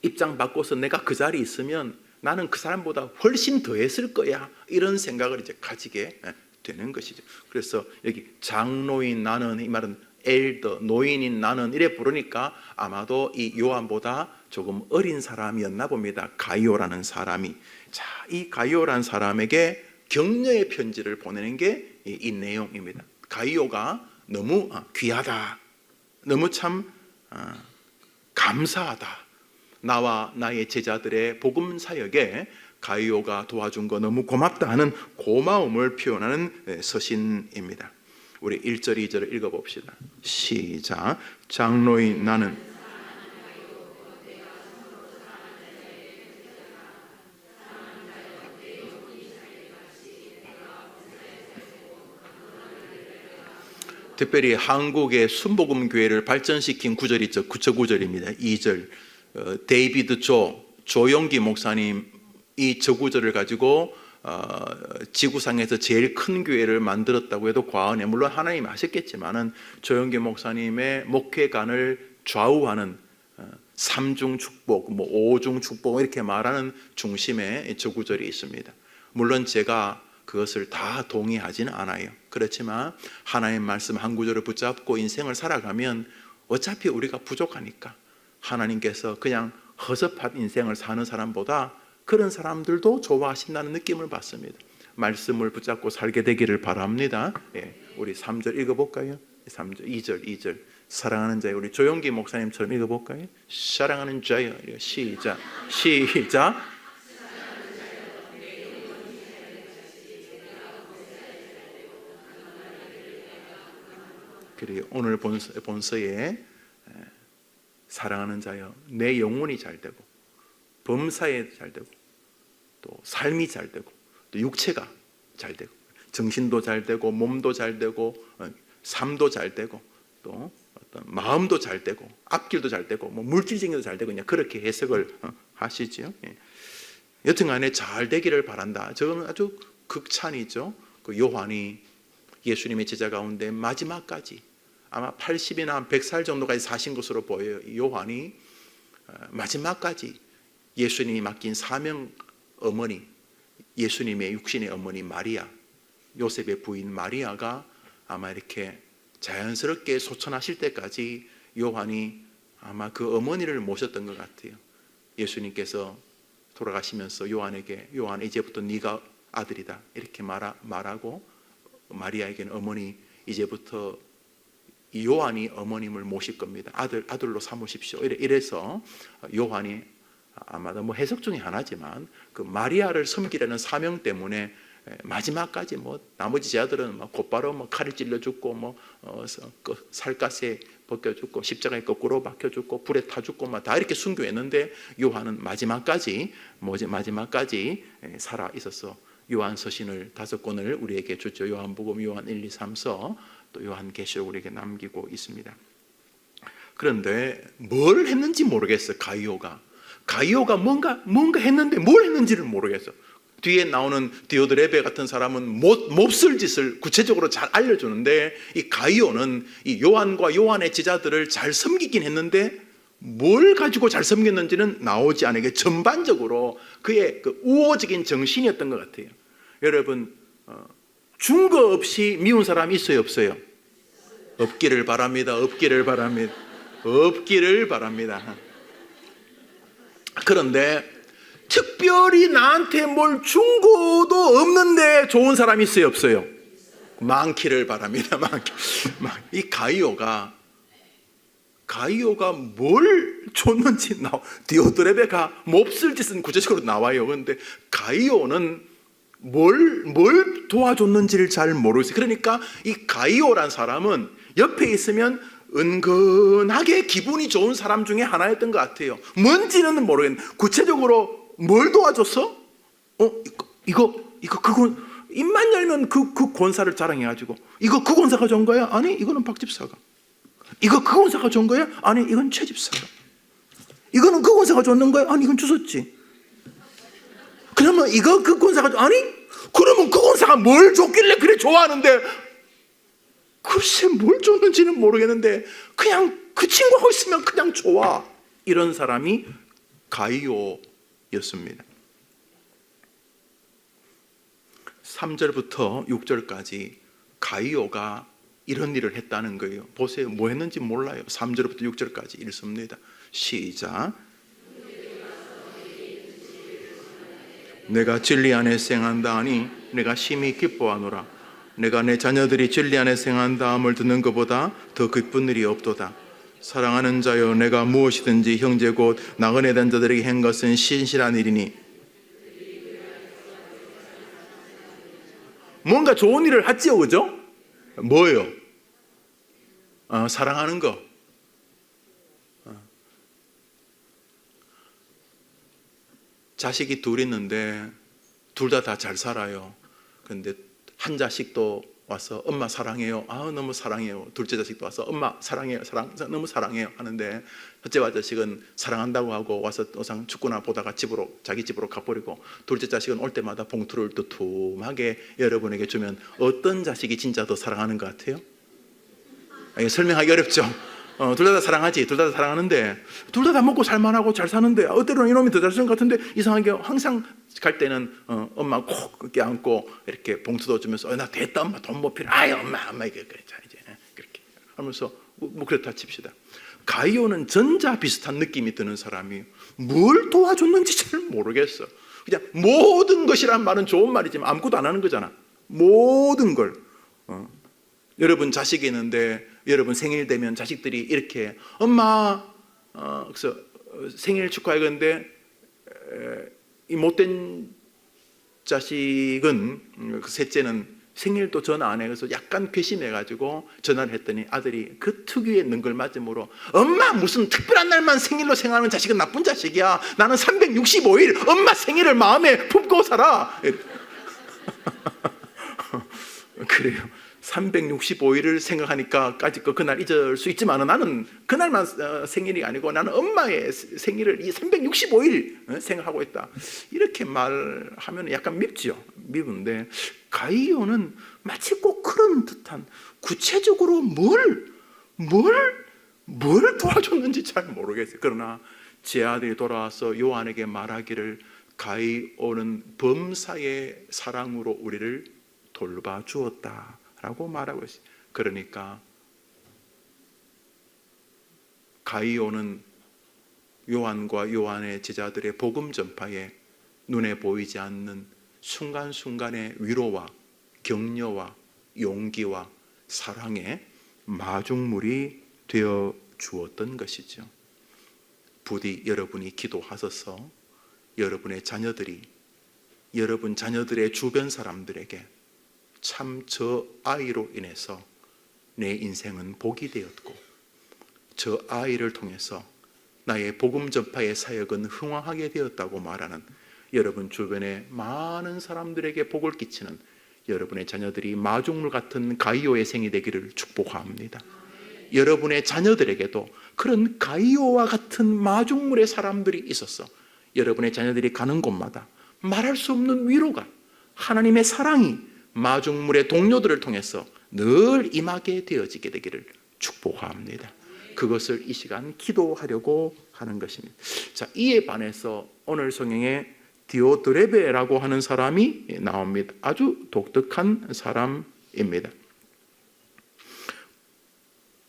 입장 바꿔서 내가 그 자리에 있으면 나는 그 사람보다 훨씬 더 했을 거야. 이런 생각을 이제 가지게 되는 것이죠. 그래서 여기 장로인 나는, 이 말은 엘더, 노인인 나는 이래 부르니까 아마도 이 요한보다 조금 어린 사람이었나 봅니다. 가이오라는 사람이. 자, 이 가이오라는 사람에게 격려의 편지를 보내는 게 이 내용입니다. 가이오가 너무 귀하다, 너무 참 감사하다, 나와 나의 제자들의 복음 사역에 가이오가 도와준 거 너무 고맙다 하는 고마움을 표현하는 서신입니다. 우리 1절 2절을 읽어봅시다. 시작. 장로인 나는 특별히 한국의 순복음 교회를 발전시킨 구절이 있죠. 구절입니다. 2절. 데이비드 조용기 목사님 이 저구절을 가지고 지구상에서 제일 큰 교회를 만들었다고 해도 과언해. 물론 하나님 아셨겠지만은 조용기 목사님의 목회관을 좌우하는 3중 축복, 뭐 5중 축복 이렇게 말하는 중심에 저구절이 있습니다. 물론 제가 그것을 다 동의하지는 않아요. 그렇지만 하나님 말씀 한 구절을 붙잡고 인생을 살아가면 어차피 우리가 부족하니까 하나님께서 그냥 허접한 인생을 사는 사람보다 그런 사람들도 좋아하신다는 느낌을 받습니다. 말씀을 붙잡고 살게 되기를 바랍니다. 예, 우리 3절 읽어볼까요? 3절, 2절. 사랑하는 자여, 우리 조용기 목사님처럼 읽어볼까요? 사랑하는 자여, 시작. 그리고 오늘 본서에 사랑하는 자여, 내 영혼이 잘 되고 범사에 잘 되고 또 삶이 잘 되고 또 육체가 잘 되고 정신도 잘 되고 몸도 잘 되고 삶도 잘 되고 또 어떤 마음도 잘 되고 앞길도 잘 되고 뭐 물질적인도 잘 되고 그냥 그렇게 해석을 하시죠. 여튼간에 잘 되기를 바란다. 저거는 아주 극찬이죠. 그 요한이 예수님의 제자 가운데 마지막까지 아마 80이나 100살 정도까지 사신 것으로 보여요. 요한이 마지막까지 예수님이 맡긴 사명 어머니, 예수님의 육신의 어머니 마리아, 요셉의 부인 마리아가 아마 이렇게 자연스럽게 소천하실 때까지 요한이 아마 그 어머니를 모셨던 것 같아요. 예수님께서 돌아가시면서 요한에게 요한 이제부터 네가 아들이다 이렇게 말하고 마리아에게는 어머니 이제부터 요한이 어머님을 모실 겁니다. 아들로 삼으십시오. 이래서 요한이 아마 뭐 해석 중에 하나지만 그 마리아를 섬기려는 사명 때문에 마지막까지 뭐 나머지 제자들은 막 곧바로 뭐 칼을 찔러 죽고 살갗에 벗겨 죽고 십자가에 거꾸로 박혀 죽고 불에 타 죽고 막 다 이렇게 순교했는데 요한은 마지막까지 살아 있어서 요한 서신을 5권을 우리에게 줬죠. 요한복음, 요한 1, 2, 3서 또 요한계시록 우리에게 남기고 있습니다. 그런데 뭘 했는지 모르겠어. 가이오가 뭔가 했는데 뭘 했는지를 모르겠어. 뒤에 나오는 디오드레베 같은 사람은 몹쓸 짓을 구체적으로 잘 알려주는데 이 가이오는 이 요한과 요한의 제자들을 잘 섬기긴 했는데 뭘 가지고 잘 섬겼는지는 나오지 않게 전반적으로 그의 그 우호적인 정신이었던 것 같아요. 여러분 증거 없이 미운 사람이 있어요, 없어요? 없기를 바랍니다. 그런데 특별히 나한테 뭘 준 것도 없는데 좋은 사람이 있어요, 없어요? 많기를 바랍니다. 이 가이오가 뭘 줬는지 디오드레베가 몹쓸 짓은 구체적으로 나와요. 그런데 가이오는 뭘 도와줬는지를 잘 모르겠어요. 그러니까 이 가이오란 사람은 옆에 있으면 은근하게 기분이 좋은 사람 중에 하나였던 것 같아요. 뭔지는 모르겠는데 구체적으로 뭘 도와줬어? 그건 입만 열면 그 권사를 자랑해가지고 이거 그 권사가 준 거야? 아니 이거는 박 집사가. 이거 그 권사가 준 거야? 아니 이건 최 집사가. 이거는 그 권사가 줬는 거야? 아니 이건 주웠지. 그러면 이거 그 권사가 아니 그러면 그 권사가 뭘 줬길래 그래 좋아하는데 글쎄 뭘 줬는지는 모르겠는데 그냥 그 친구하고 있으면 그냥 좋아. 이런 사람이 가이오였습니다. 3절부터 6절까지 가이오가 이런 일을 했다는 거예요. 보세요. 뭐 했는지 몰라요. 3절부터 6절까지 읽습니다. 시작. 내가 진리 안에 생한다 하니 내가 심히 기뻐하노라. 내가 내 자녀들이 진리 안에 생한다함을 듣는 것보다 더 기쁜 일이 없도다. 사랑하는 자여, 내가 무엇이든지 형제 곧 나그네 된 자들에게 한 것은 신실한 일이니. 뭔가 좋은 일을 하지요, 그죠? 뭐예요? 사랑하는 거. 자식이 둘 있는데 둘 다 잘 살아요. 그런데 한 자식도 와서 엄마 사랑해요. 너무 사랑해요. 둘째 자식도 와서 엄마 사랑해요. 너무 사랑해요 하는데 첫째 자식은 사랑한다고 하고 와서 항상 축구나 보다가 자기 집으로 가버리고 둘째 자식은 올 때마다 봉투를 두툼하게 여러분에게 주면 어떤 자식이 진짜 더 사랑하는 것 같아요? 설명하기 어렵죠? 둘 다 사랑하지. 둘 다 사랑하는데 둘 다 먹고 살만하고 잘 사는데 어때로는 이놈이 더 잘 사는 것 같은데 이상하게 항상 갈 때는 엄마 꼭 껴안고 이렇게 봉투도 주면서 나 됐다 엄마 돈 못 필요. 아이 엄마 이게 자 이제 그렇게 하면서 뭐 그렇다 칩시다. 가이오는 전자 비슷한 느낌이 드는 사람이 뭘 도와줬는지 잘 모르겠어. 그냥 모든 것이란 말은 좋은 말이지만 아무것도 안 하는 거잖아. 모든 걸. 여러분 자식이 있는데 여러분 생일 되면 자식들이 이렇게 엄마 그래서 생일 축하하겠는데 이 못된 자식은 그 셋째는 생일도 전화 안 해. 그래서 약간 괘씸해가지고 전화를 했더니 아들이 그 특유의 능글맞음으로 엄마 무슨 특별한 날만 생일로 생각하는 자식은 나쁜 자식이야. 나는 365일 엄마 생일을 마음에 품고 살아. 그래요. 365일을 생각하니까 까짓 거 그날 잊을 수 있지만 나는 그날만 생일이 아니고 나는 엄마의 생일을 이 365일 생각하고 있다. 이렇게 말하면 약간 밉죠. 밉은데 가이오는 마치 꼭 그런 듯한 구체적으로 뭘 도와줬는지 잘 모르겠어요. 그러나 제 아들이 돌아와서 요한에게 말하기를 가이오는 범사의 사랑으로 우리를 돌봐주었다 라고 말하고 있어요. 그러니까 가이오는 요한과 요한의 제자들의 복음 전파에 눈에 보이지 않는 순간순간의 위로와 격려와 용기와 사랑의 마중물이 되어 주었던 것이죠. 부디 여러분이 기도하셔서 여러분의 자녀들이 여러분 자녀들의 주변 사람들에게 참 저 아이로 인해서 내 인생은 복이 되었고 저 아이를 통해서 나의 복음 전파의 사역은 흥왕하게 되었다고 말하는 여러분 주변의 많은 사람들에게 복을 끼치는 여러분의 자녀들이 마중물 같은 가이오의 생이 되기를 축복합니다. 여러분의 자녀들에게도 그런 가이오와 같은 마중물의 사람들이 있어서 여러분의 자녀들이 가는 곳마다 말할 수 없는 위로가 하나님의 사랑이 마중물의 동료들을 통해서 늘 임하게 되어지게 되기를 축복합니다. 그것을 이 시간 기도하려고 하는 것입니다. 자, 이에 반해서 오늘 성경에 디오드레베라고 하는 사람이 나옵니다. 아주 독특한 사람입니다.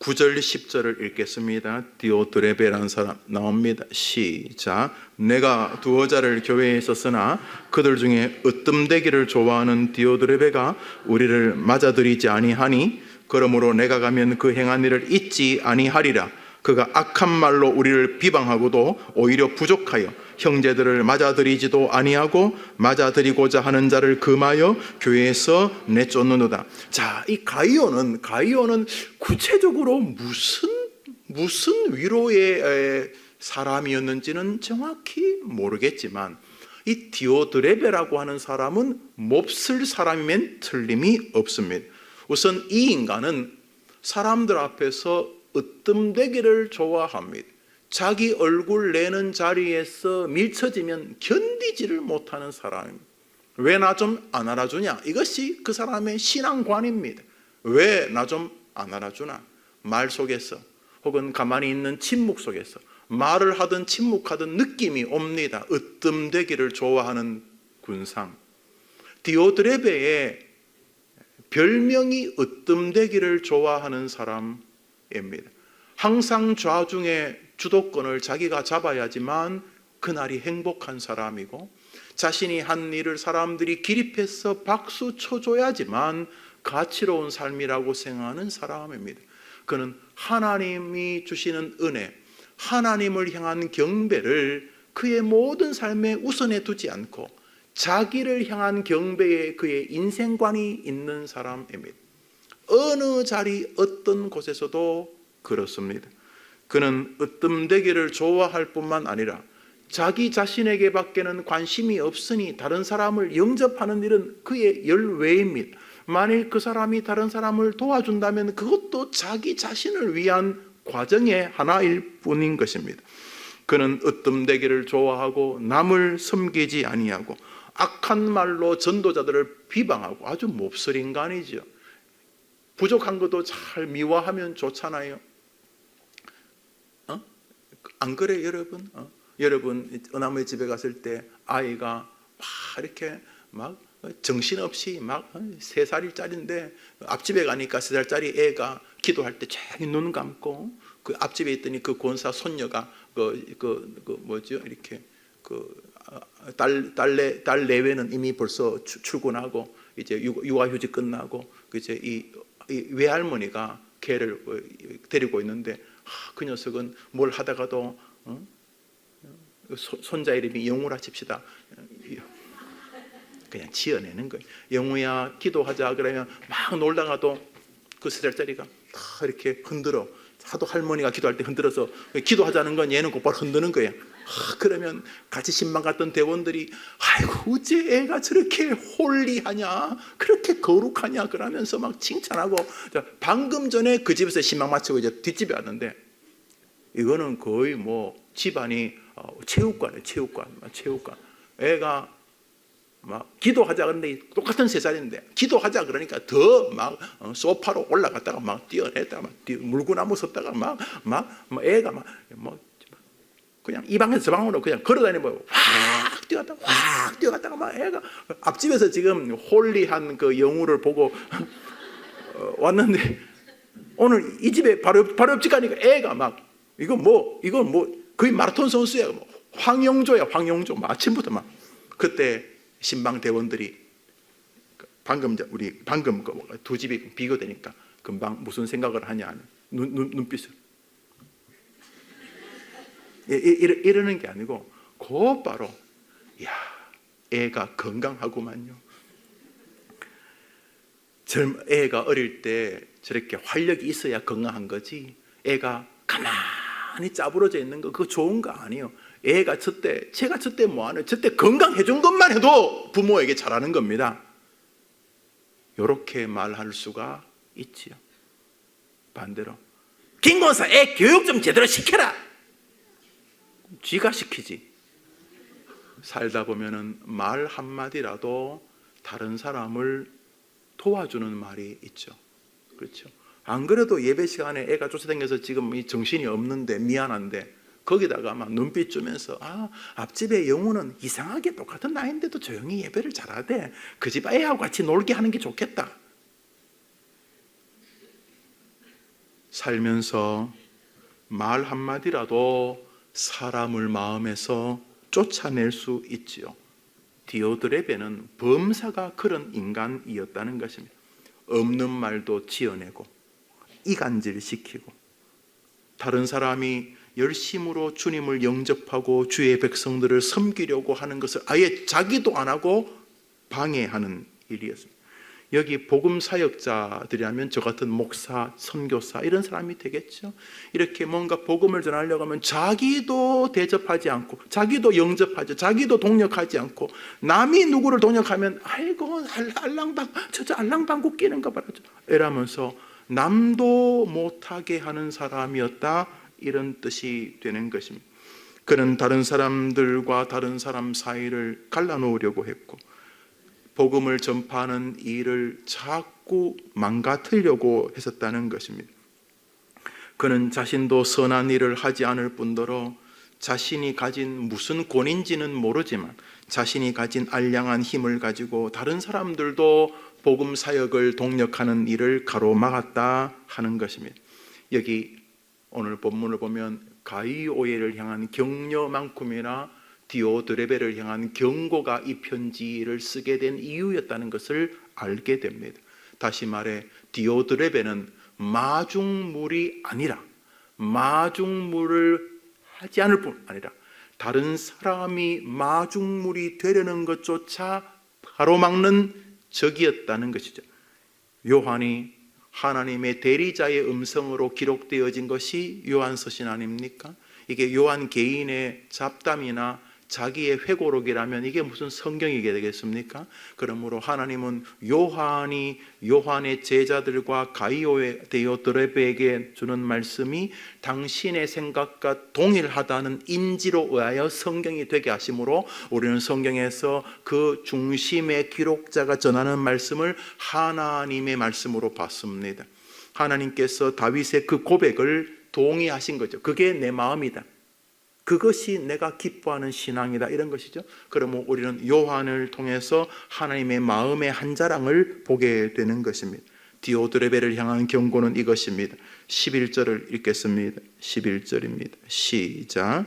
9절 10절을 읽겠습니다. 디오드레베라는 사람 나옵니다. 시작. 내가 두어 자를 교회에 있었으나 그들 중에 으뜸되기를 좋아하는 디오드레베가 우리를 맞아들이지 아니하니 그러므로 내가 가면 그 행한 일을 잊지 아니하리라. 그가 악한 말로 우리를 비방하고도 오히려 부족하여 형제들을 맞아들이지도 아니하고 맞아들이고자 하는 자를 금하여 교회에서 내쫓는도다. 자, 이 가이오는 구체적으로 무슨 위로의 사람이었는지는 정확히 모르겠지만 이 디오드레베라고 하는 사람은 몹쓸 사람이면 틀림이 없습니다. 우선 이 인간은 사람들 앞에서 으뜸되기를 좋아합니다. 자기 얼굴 내는 자리에서 밀쳐지면 견디지를 못하는 사람입니다. 왜 나 좀 안 알아주냐? 이것이 그 사람의 신앙관입니다. 왜 나 좀 안 알아주나? 말 속에서 혹은 가만히 있는 침묵 속에서 말을 하든 침묵하든 느낌이 옵니다. 으뜸되기를 좋아하는 군상. 디오드레베의 별명이 으뜸되기를 좋아하는 사람입니다. 항상 좌중의 주도권을 자기가 잡아야지만 그날이 행복한 사람이고 자신이 한 일을 사람들이 기립해서 박수 쳐줘야지만 가치로운 삶이라고 생각하는 사람입니다. 그는 하나님이 주시는 은혜, 하나님을 향한 경배를 그의 모든 삶에 우선에 두지 않고 자기를 향한 경배에 그의 인생관이 있는 사람입니다. 어느 자리 어떤 곳에서도 그렇습니다. 그는 으뜸되기를 좋아할 뿐만 아니라 자기 자신에게 밖에는 관심이 없으니 다른 사람을 영접하는 일은 그의 열외입니다. 만일 그 사람이 다른 사람을 도와준다면 그것도 자기 자신을 위한 과정의 하나일 뿐인 것입니다. 그는 으뜸되기를 좋아하고 남을 섬기지 아니하고 악한 말로 전도자들을 비방하고 아주 몹쓸 인간이죠. 부족한 것도 잘 미화하면 좋잖아요. 안 그래 여러분? 여러분 어나무의 집에 갔을 때 아이가 막 이렇게 막 정신없이 막 3살짜리인데 앞집에 가니까 3살짜리 애가 기도할 때 쫙 눈 감고 그 앞집에 있더니 그 권사 손녀가 뭐죠 이렇게 딸 내외는 이미 벌써 출근하고 이제 육아휴직 끝나고 이제 이 외할머니가 걔를 데리고 있는데 그 녀석은 뭘 하다가도 손자 이름이 영우라 칩시다. 그냥 지어내는 거예요. 영우야 기도하자 그러면 막 놀다가도 그 3살짜리가 다 이렇게 흔들어. 하도 할머니가 기도할 때 흔들어서 기도하자는 건 얘는 곧바로 흔드는 거야. 그러면 같이 신방 갔던 대원들이 아이고 어째 애가 저렇게 홀리하냐 그렇게 거룩하냐 그러면서 막 칭찬하고. 방금 전에 그 집에서 신방 마치고 이제 뒷집에 왔는데 이거는 거의 뭐 집안이 체육관이에요. 체육관. 애가 막 기도하자 그러는데 똑같은 3살인데 기도하자 그러니까 더 막 소파로 올라갔다가 막 뛰어냈다가 막 물구나무 섰다가 막 애가 막 그냥 이 방에서 저 방으로 그냥 걸어다니고 확 뛰어갔다가 막 애가 앞집에서 지금 홀리한 그 영우를 보고 왔는데 오늘 이 집에 바로 옆집 가니까 애가 막 이건 뭐 거의 마라톤 선수야. 황영조야. 아침부터 막. 그때 신방 대원들이 방금 두 집이 비교되니까 금방 무슨 생각을 하냐 눈빛을 이러는 게 아니고 곧바로 야 애가 건강하구만요. 애가 어릴 때 저렇게 활력이 있어야 건강한 거지 애가 가만히 짜부러져 있는 거 그거 좋은 거 아니에요. 애가 제가 저때 뭐하는 저때 건강해준 것만 해도 부모에게 잘하는 겁니다. 이렇게 말할 수가 있지요. 반대로 김권사 애 교육 좀 제대로 시켜라. 쥐가 시키지. 살다 보면은 말 한마디라도 다른 사람을 도와주는 말이 있죠. 그렇죠. 안 그래도 예배 시간에 애가 쫓아다녀서 지금 정신이 없는데 미안한데 거기다가 막 눈빛 주면서 앞집에 영우는 이상하게 똑같은 나이인데도 조용히 예배를 잘하대. 그 집 애하고 같이 놀게 하는 게 좋겠다. 살면서 말 한마디라도 사람을 마음에서 쫓아낼 수 있지요. 디오드레베는 범사가 그런 인간이었다는 것입니다. 없는 말도 지어내고 이간질시키고 다른 사람이 열심으로 주님을 영접하고 주의 백성들을 섬기려고 하는 것을 아예 자기도 안 하고 방해하는 일이었습니다. 여기 복음 사역자들이라면 저 같은 목사, 선교사 이런 사람이 되겠죠. 이렇게 뭔가 복음을 전하려고 하면 자기도 대접하지 않고 자기도 영접하지 자기도 동력하지 않고 남이 누구를 동력하면 아이고 저 알랑방구 끼는 거 봐라 이러면서 남도 못하게 하는 사람이었다 이런 뜻이 되는 것입니다. 그는 다른 사람들과 다른 사람 사이를 갈라놓으려고 했고 복음을 전파하는 일을 자꾸 망가뜨리려고 했었다는 것입니다. 그는 자신도 선한 일을 하지 않을 뿐더러 자신이 가진 무슨 권인지는 모르지만 자신이 가진 알량한 힘을 가지고 다른 사람들도 복음 사역을 동력하는 일을 가로막았다 하는 것입니다. 여기 오늘 본문을 보면 가이오엘을 향한 격려만큼이나 디오드레베를 향한 경고가 이 편지를 쓰게 된 이유였다는 것을 알게 됩니다. 다시 말해 디오드레베는 마중물이 아니라 마중물을 하지 않을 뿐 아니라 다른 사람이 마중물이 되려는 것조차 가로막는 적이었다는 것이죠. 요한이 하나님의 대리자의 음성으로 기록되어진 것이 요한서신 아닙니까? 이게 요한 개인의 잡담이나 자기의 회고록이라면 이게 무슨 성경이 되겠습니까? 그러므로 하나님은 요한의 제자들과 가이오의 디오드레베에게 주는 말씀이 당신의 생각과 동일하다는 인지로 의하여 성경이 되게 하심으로 우리는 성경에서 그 중심의 기록자가 전하는 말씀을 하나님의 말씀으로 봤습니다. 하나님께서 다윗의 그 고백을 동의하신 거죠. 그게 내 마음이다. 그것이 내가 기뻐하는 신앙이다, 이런 것이죠. 그러면 우리는 요한을 통해서 하나님의 마음의 한 자랑을 보게 되는 것입니다. 디오드레베를 향한 경고는 이것입니다. 11절을 읽겠습니다. 11절입니다. 시작.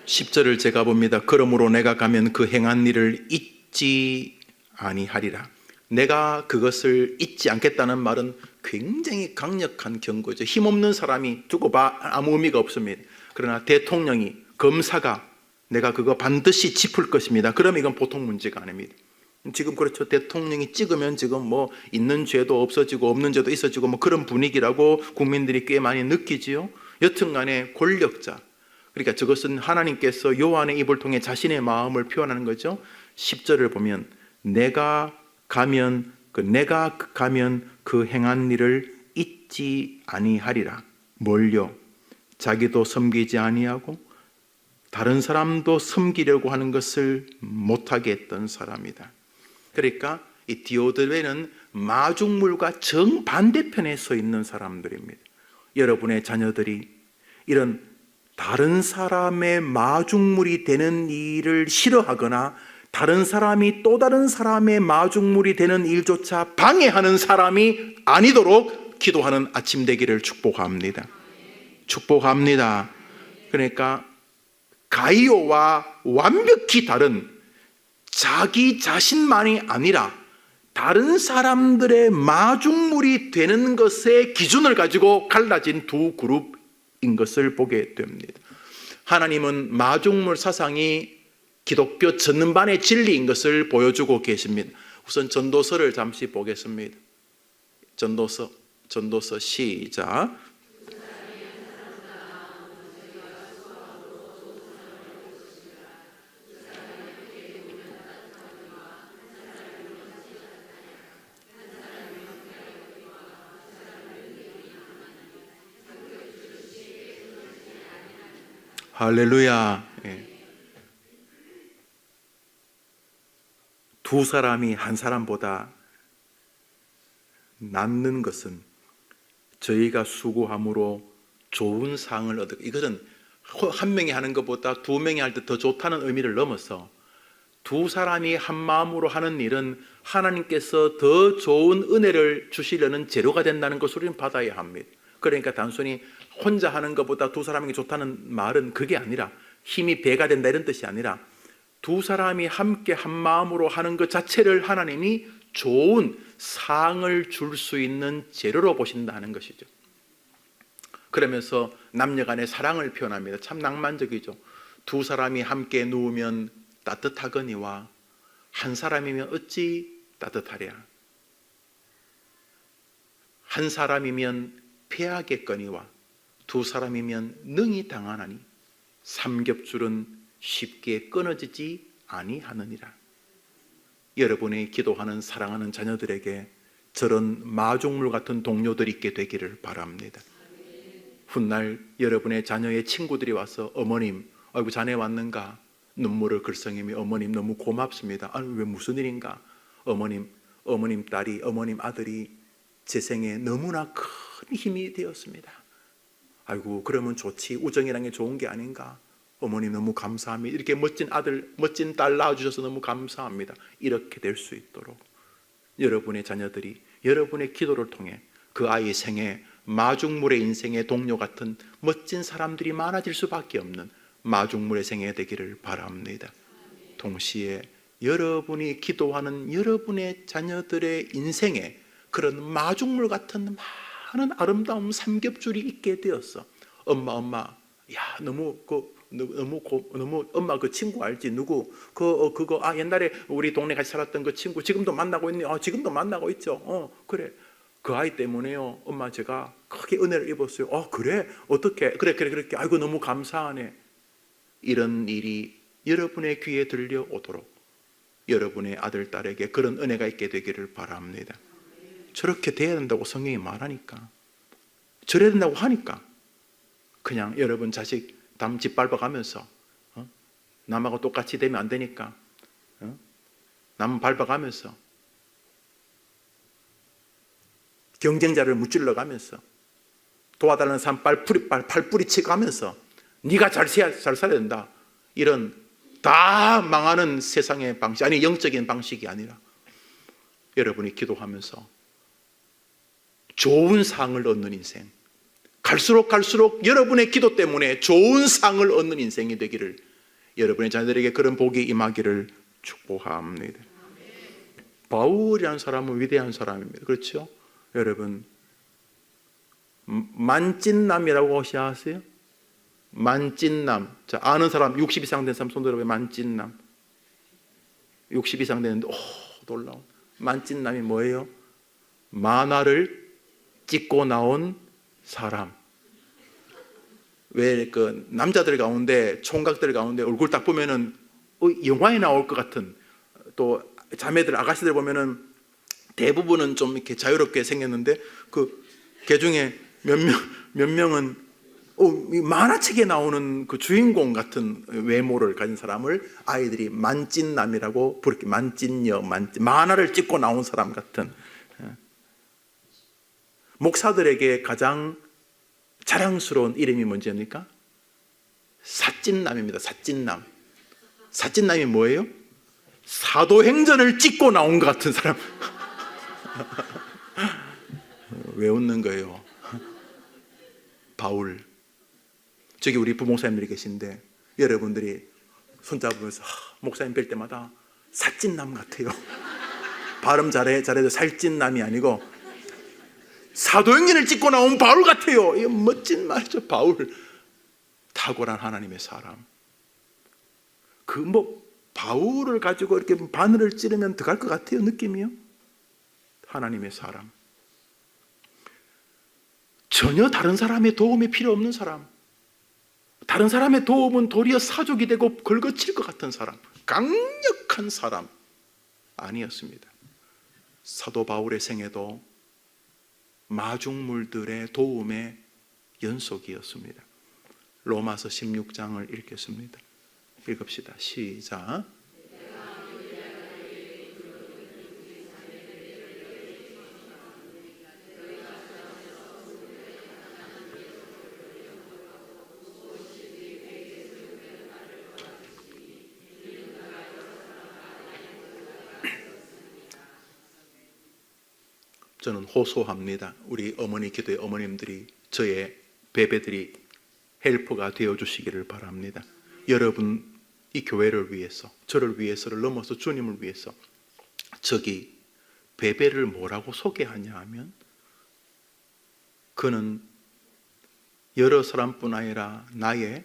10절을 제가 봅니다. 그러므로 내가 가면 그 행한 일을 잊지 아니하리라. 내가 그것을 잊지 않겠다는 말은 굉장히 강력한 경고죠. 힘없는 사람이 두고 봐 아무 의미가 없습니다. 그러나 대통령이, 검사가 내가 그거 반드시 짚을 것입니다. 그러면 이건 보통 문제가 아닙니다. 지금 그렇죠. 대통령이 찍으면 지금 뭐 있는 죄도 없어지고 없는 죄도 있어지고 뭐 그런 분위기라고 국민들이 꽤 많이 느끼지요. 여튼간에 권력자, 그러니까 저것은 하나님께서 요한의 입을 통해 자신의 마음을 표현하는 거죠. 10절을 보면 내가 가면 그 행한 일을 잊지 아니하리라. 뭘요? 자기도 섬기지 아니하고 다른 사람도 섬기려고 하는 것을 못하게 했던 사람이다. 그러니까 이 디오드레베는 마중물과 정반대편에 서 있는 사람들입니다. 여러분의 자녀들이 이런 다른 사람의 마중물이 되는 일을 싫어하거나 다른 사람이 또 다른 사람의 마중물이 되는 일조차 방해하는 사람이 아니도록 기도하는 아침 되기를 축복합니다. 축복합니다. 그러니까 가이오와 완벽히 다른 자기 자신만이 아니라 다른 사람들의 마중물이 되는 것의 기준을 가지고 갈라진 두 그룹인 것을 보게 됩니다. 하나님은 마중물 사상이 기독교 전반의 진리인 것을 보여주고 계십니다. 우선 전도서를 잠시 보겠습니다. 전도서 시작. 할렐루야. 두 사람이 한 사람보다 낫는 것은 저희가 수고함으로 좋은 상을 얻고, 이것은 한 명이 하는 것보다 두 명이 할 때 더 좋다는 의미를 넘어서 두 사람이 한 마음으로 하는 일은 하나님께서 더 좋은 은혜를 주시려는 재료가 된다는 것을 우리는 받아야 합니다. 그러니까 단순히 혼자 하는 것보다 두 사람이 좋다는 말은 그게 아니라, 힘이 배가 된다 이런 뜻이 아니라 두 사람이 함께 한 마음으로 하는 것 자체를 하나님이 좋은 상을 줄 수 있는 재료로 보신다는 것이죠. 그러면서 남녀 간의 사랑을 표현합니다. 참 낭만적이죠. 두 사람이 함께 누우면 따뜻하거니와 한 사람이면 어찌 따뜻하랴. 한 사람이면 패하겠거니와 두 사람이면 능히 당하나니 삼겹줄은 쉽게 끊어지지 아니하느니라. 여러분의 기도하는 사랑하는 자녀들에게 저런 마중물 같은 동료들이 있게 되기를 바랍니다. 훗날 여러분의 자녀의 친구들이 와서 어머님, 아이고 자네 왔는가? 눈물을 글썽이며 어머님 너무 고맙습니다. 아니 왜 무슨 일인가? 어머님 딸이, 어머님 아들이 제 생에 너무나 큰 힘이 되었습니다. 아이고 그러면 좋지. 우정이라는 게 좋은 게 아닌가? 어머님 너무 감사합니다. 이렇게 멋진 아들, 멋진 딸 낳아주셔서 너무 감사합니다. 이렇게 될 수 있도록 여러분의 자녀들이 여러분의 기도를 통해 그 아이의 생에 마중물의 인생의 동료 같은 멋진 사람들이 많아질 수밖에 없는 마중물의 생애 되기를 바랍니다. 동시에 여러분이 기도하는 여러분의 자녀들의 인생에 그런 마중물 같은 많은 아름다운 삼겹줄이 있게 되었어. 엄마, 야 너무 엄마 그 친구 알지? 누구? 그거 옛날에 우리 동네 같이 살았던 그 친구 지금도 만나고 있니? 지금도 만나고 있죠. 그래. 그 아이 때문에요. 엄마 제가 크게 은혜를 입었어요. 그래? 어떻게? 그래. 그렇게. 아이고 너무 감사하네. 이런 일이 여러분의 귀에 들려오도록 여러분의 아들, 딸에게 그런 은혜가 있게 되기를 바랍니다. 저렇게 돼야 된다고 성경이 말하니까, 저래야 된다고 하니까 그냥 여러분 자식 담 짓밟아가면서 남하고 똑같이 되면 안 되니까 남 밟아가면서 경쟁자를 무찔러 가면서 도와달라는 사람 팔뿌리 치고 하면서 네가 잘 살아야 된다, 이런 다 망하는 세상의 방식, 아니 영적인 방식이 아니라 여러분이 기도하면서 좋은 상을 얻는 인생, 갈수록 여러분의 기도 때문에 좋은 상을 얻는 인생이 되기를, 여러분의 자녀들에게 그런 복이 임하기를 축복합니다. 바울이라는 사람은 위대한 사람입니다. 그렇죠? 여러분, 만찢남이라고 혹시 아세요? 만찢남. 자, 아는 사람, 60 이상 된 사람 손 들어봐요. 만찢남. 60 이상 되는데 놀라운. 만찢남이 뭐예요? 만화를 찍고 나온 사람. 왜 그 남자들 가운데, 총각들 가운데 얼굴 딱 보면은 영화에 나올 것 같은, 또 자매들, 아가씨들 보면은 대부분은 좀 이렇게 자유롭게 생겼는데 그 중에 몇 명은 만화책에 나오는 그 주인공 같은 외모를 가진 사람을 아이들이 만찢남이라고 부르게, 만찢녀, 만화를 찍고 나온 사람 같은. 목사들에게 가장 자랑스러운 이름이 뭔지입니까? 사찢남입니다. 사찢남. 사찢남이 뭐예요? 사도행전을 찍고 나온 것 같은 사람. 왜 웃는 거예요? 바울. 저기 우리 부목사님들이 계신데 여러분들이 손잡으면서 목사님 뵐 때마다 사찢남 같아요. 발음 잘해도 살찐남이 아니고 사도행전을 찍고 나온 바울 같아요. 이거 멋진 말이죠. 바울. 탁월한 하나님의 사람. 바울을 가지고 이렇게 바늘을 찌르면 들어갈 것 같아요. 느낌이요. 하나님의 사람. 전혀 다른 사람의 도움이 필요 없는 사람. 다른 사람의 도움은 도리어 사족이 되고 걸거칠 것 같은 사람. 강력한 사람 아니었습니다. 사도 바울의 생애도 마중물들의 도움의 연속이었습니다. 로마서 16장을 읽겠습니다. 읽읍시다. 시작. 저는 호소합니다. 우리 어머니 기도의 어머님들이, 저의 베베들이 헬퍼가 되어주시기를 바랍니다. 여러분, 이 교회를 위해서, 저를 위해서를 넘어서 주님을 위해서. 저기 베베를 뭐라고 소개하냐 하면 그는 여러 사람뿐 아니라 나의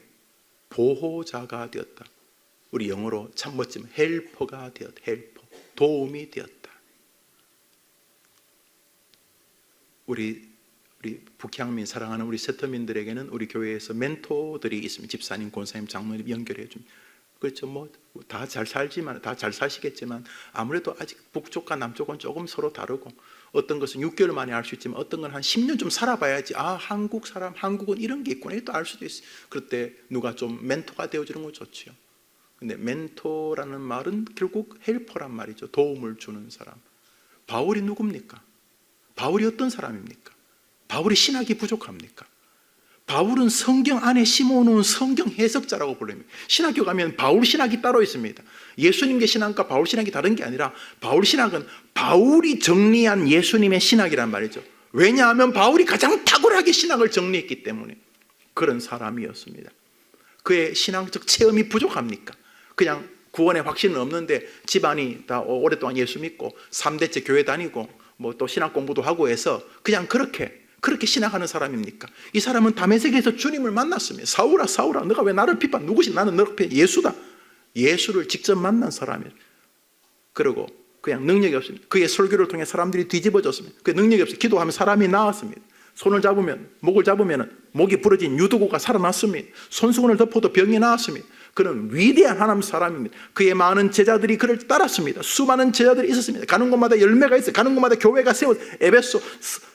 보호자가 되었다. 우리 영어로 참 멋지면 헬퍼가 되었다. 헬퍼, 도움이 되었다. 우리 북향민 사랑하는 우리 세터민들에게는 우리 교회에서 멘토들이 있습니다. 집사님, 권사님, 장로님 연결해 줍니다. 그렇죠. 다 잘 살지만, 다 잘 사시겠지만 아무래도 아직 북쪽과 남쪽은 조금 서로 다르고, 어떤 것은 6개월 만에 알 수 있지만 어떤 건 한 10년 좀 살아봐야지, 한국 사람, 한국은 이런 게 있구나, 또 알 수도 있어요. 그럴 때 누가 좀 멘토가 되어주는 건 좋지요. 근데 멘토라는 말은 결국 헬퍼란 말이죠. 도움을 주는 사람. 바울이 누굽니까? 바울이 어떤 사람입니까? 바울이 신학이 부족합니까? 바울은 성경 안에 심어놓은 성경 해석자라고 불립니다. 신학교 가면 바울 신학이 따로 있습니다. 예수님의 신학과 바울 신학이 다른 게 아니라 바울 신학은 바울이 정리한 예수님의 신학이란 말이죠. 왜냐하면 바울이 가장 탁월하게 신학을 정리했기 때문에. 그런 사람이었습니다. 그의 신앙적 체험이 부족합니까? 그냥 구원의 확신은 없는데 집안이 다 오랫동안 예수 믿고 3대째 교회 다니고 또 신학 공부도 하고 해서 그냥 그렇게 신학하는 사람입니까? 이 사람은 다메섹에서 주님을 만났습니다. 사울아, 사울아, 너가 왜 나를 비판? 누구시? 나는 너 앞에 예수다. 예수를 직접 만난 사람이에요. 그리고 그냥 능력이 없습니다. 그의 설교를 통해 사람들이 뒤집어졌습니다. 그 능력이 없어요. 기도하면 사람이 나았습니다. 손을 잡으면, 목을 잡으면 목이 부러진 유두고가 살아났습니다. 손수건을 덮어도 병이 나았습니다. 그는 위대한 하나님 사람입니다. 그의 많은 제자들이 그를 따랐습니다. 수많은 제자들이 있었습니다. 가는 곳마다 열매가 있어요. 가는 곳마다 교회가 세워. 에베소,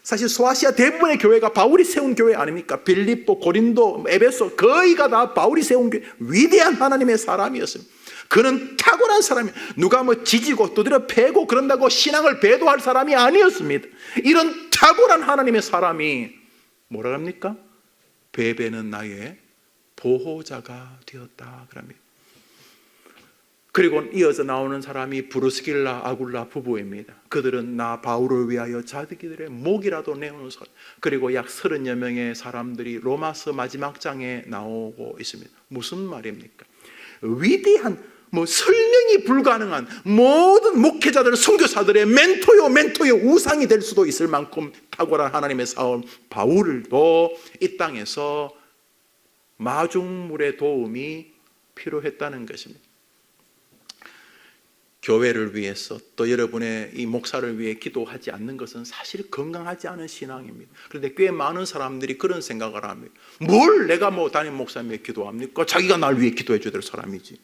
사실 소아시아 대부분의 교회가 바울이 세운 교회 아닙니까? 빌립보, 고린도, 에베소 거의가 다 바울이 세운 교회. 위대한 하나님의 사람이었습니다. 그는 탁월한 사람이에요. 누가 지지고 두드려 패고 그런다고 신앙을 배도할 사람이 아니었습니다. 이런 탁월한 하나님의 사람이 뭐라 합니까? 베베는 나의 보호자가 되었다 그럽니다. 그리고 이어서 나오는 사람이 브루스길라 아굴라 부부입니다. 그들은 나 바울을 위하여 자기들의 목이라도 내오는 사람. 그리고 약 30여 명의 사람들이 로마서 마지막 장에 나오고 있습니다. 무슨 말입니까? 위대한 설명이 불가능한 모든 목회자들, 선교사들의 멘토요 우상이 될 수도 있을 만큼 탁월한 하나님의 사원 바울도 이 땅에서 마중물의 도움이 필요했다는 것입니다. 교회를 위해서 또 여러분의 이 목사를 위해 기도하지 않는 것은 사실 건강하지 않은 신앙입니다. 그런데 꽤 많은 사람들이 그런 생각을 합니다. 뭘 내가 담임 목사님 위해 기도합니까? 자기가 날 위해 기도해 줘야 될 사람이지.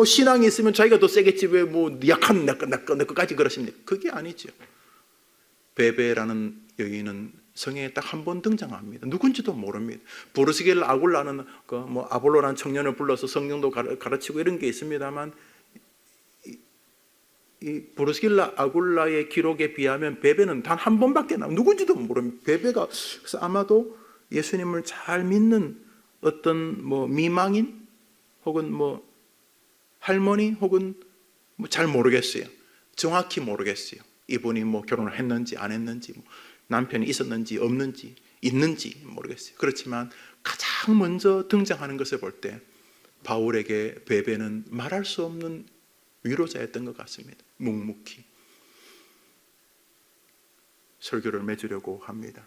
신앙이 있으면 자기가 더 세겠지 왜 약한 내 것까지 그러십니까? 그게 아니죠. 베베라는 여인은 성경에 딱 한 번 등장합니다. 누군지도 모릅니다. 브루스길라 아굴라는 아볼로라는 청년을 불러서 성경도 가르치고 이런 게 있습니다만, 이 브루스길라 아굴라의 기록에 비하면 베베는 단 한 번밖에 누군지도 모릅니다. 베베가 그래서 아마도 예수님을 잘 믿는 어떤 미망인 혹은 할머니 혹은 잘 모르겠어요. 정확히 모르겠어요. 이분이 결혼을 했는지 안 했는지, 남편이 있었는지 없는지 있는지 모르겠어요. 그렇지만 가장 먼저 등장하는 것을 볼 때 바울에게 베베는 말할 수 없는 위로자였던 것 같습니다. 묵묵히 설교를 맺으려고 합니다.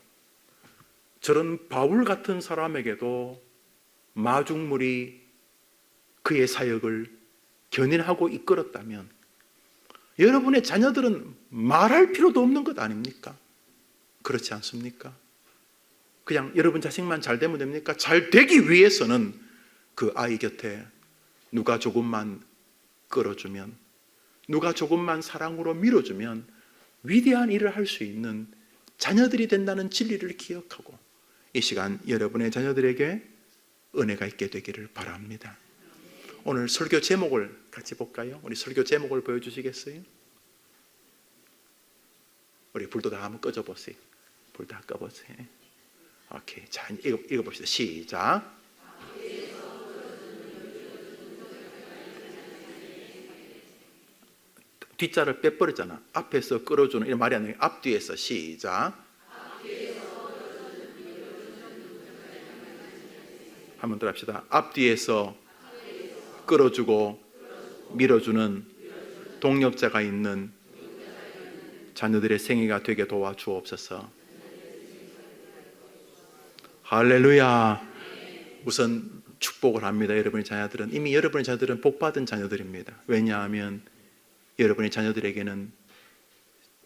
저런 바울 같은 사람에게도 마중물이 그의 사역을 견인하고 이끌었다면 여러분의 자녀들은 말할 필요도 없는 것 아닙니까? 그렇지 않습니까? 그냥 여러분 자식만 잘 되면 됩니까? 잘 되기 위해서는 그 아이 곁에 누가 조금만 끌어주면, 누가 조금만 사랑으로 밀어주면 위대한 일을 할 수 있는 자녀들이 된다는 진리를 기억하고 이 시간 여러분의 자녀들에게 은혜가 있게 되기를 바랍니다. 오늘 설교 제목을 같이 볼까요? 우리 설교 제목을 보여주시겠어요? 우리 불도 다 한번 꺼져보세요. 불 다 꺼보세요. 오케이. 자, 읽어봅시다. 시작. 뒷자를 빼버렸잖아. 앞에서 끌어주는 이런 말이 아니라 앞뒤에서 시작. 한번 더 합시다. 앞뒤에서 끌어주고 밀어주는 동력자가 있는 자녀들의 생애가 되게 도와주옵소서. 할렐루야. 우선 축복을 합니다. 여러분의 자녀들은 이미 여러분의 자녀들은 복받은 자녀들입니다. 왜냐하면 여러분의 자녀들에게는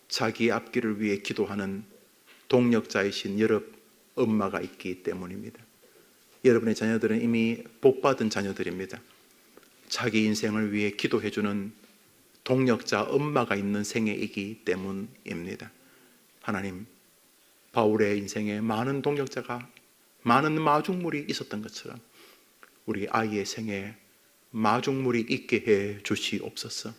자기 앞길을 위해 기도하는 동력자이신 여러 엄마가 있기 때문입니다. 여러분의 자녀들은 이미 복받은 자녀들입니다. 자기 인생을 위해 기도해주는 동력자 엄마가 있는 생애이기 때문입니다. 하나님, 바울의 인생에 많은 동력자가, 많은 마중물이 있었던 것처럼 우리 아이의 생애에 마중물이 있게 해 주시옵소서.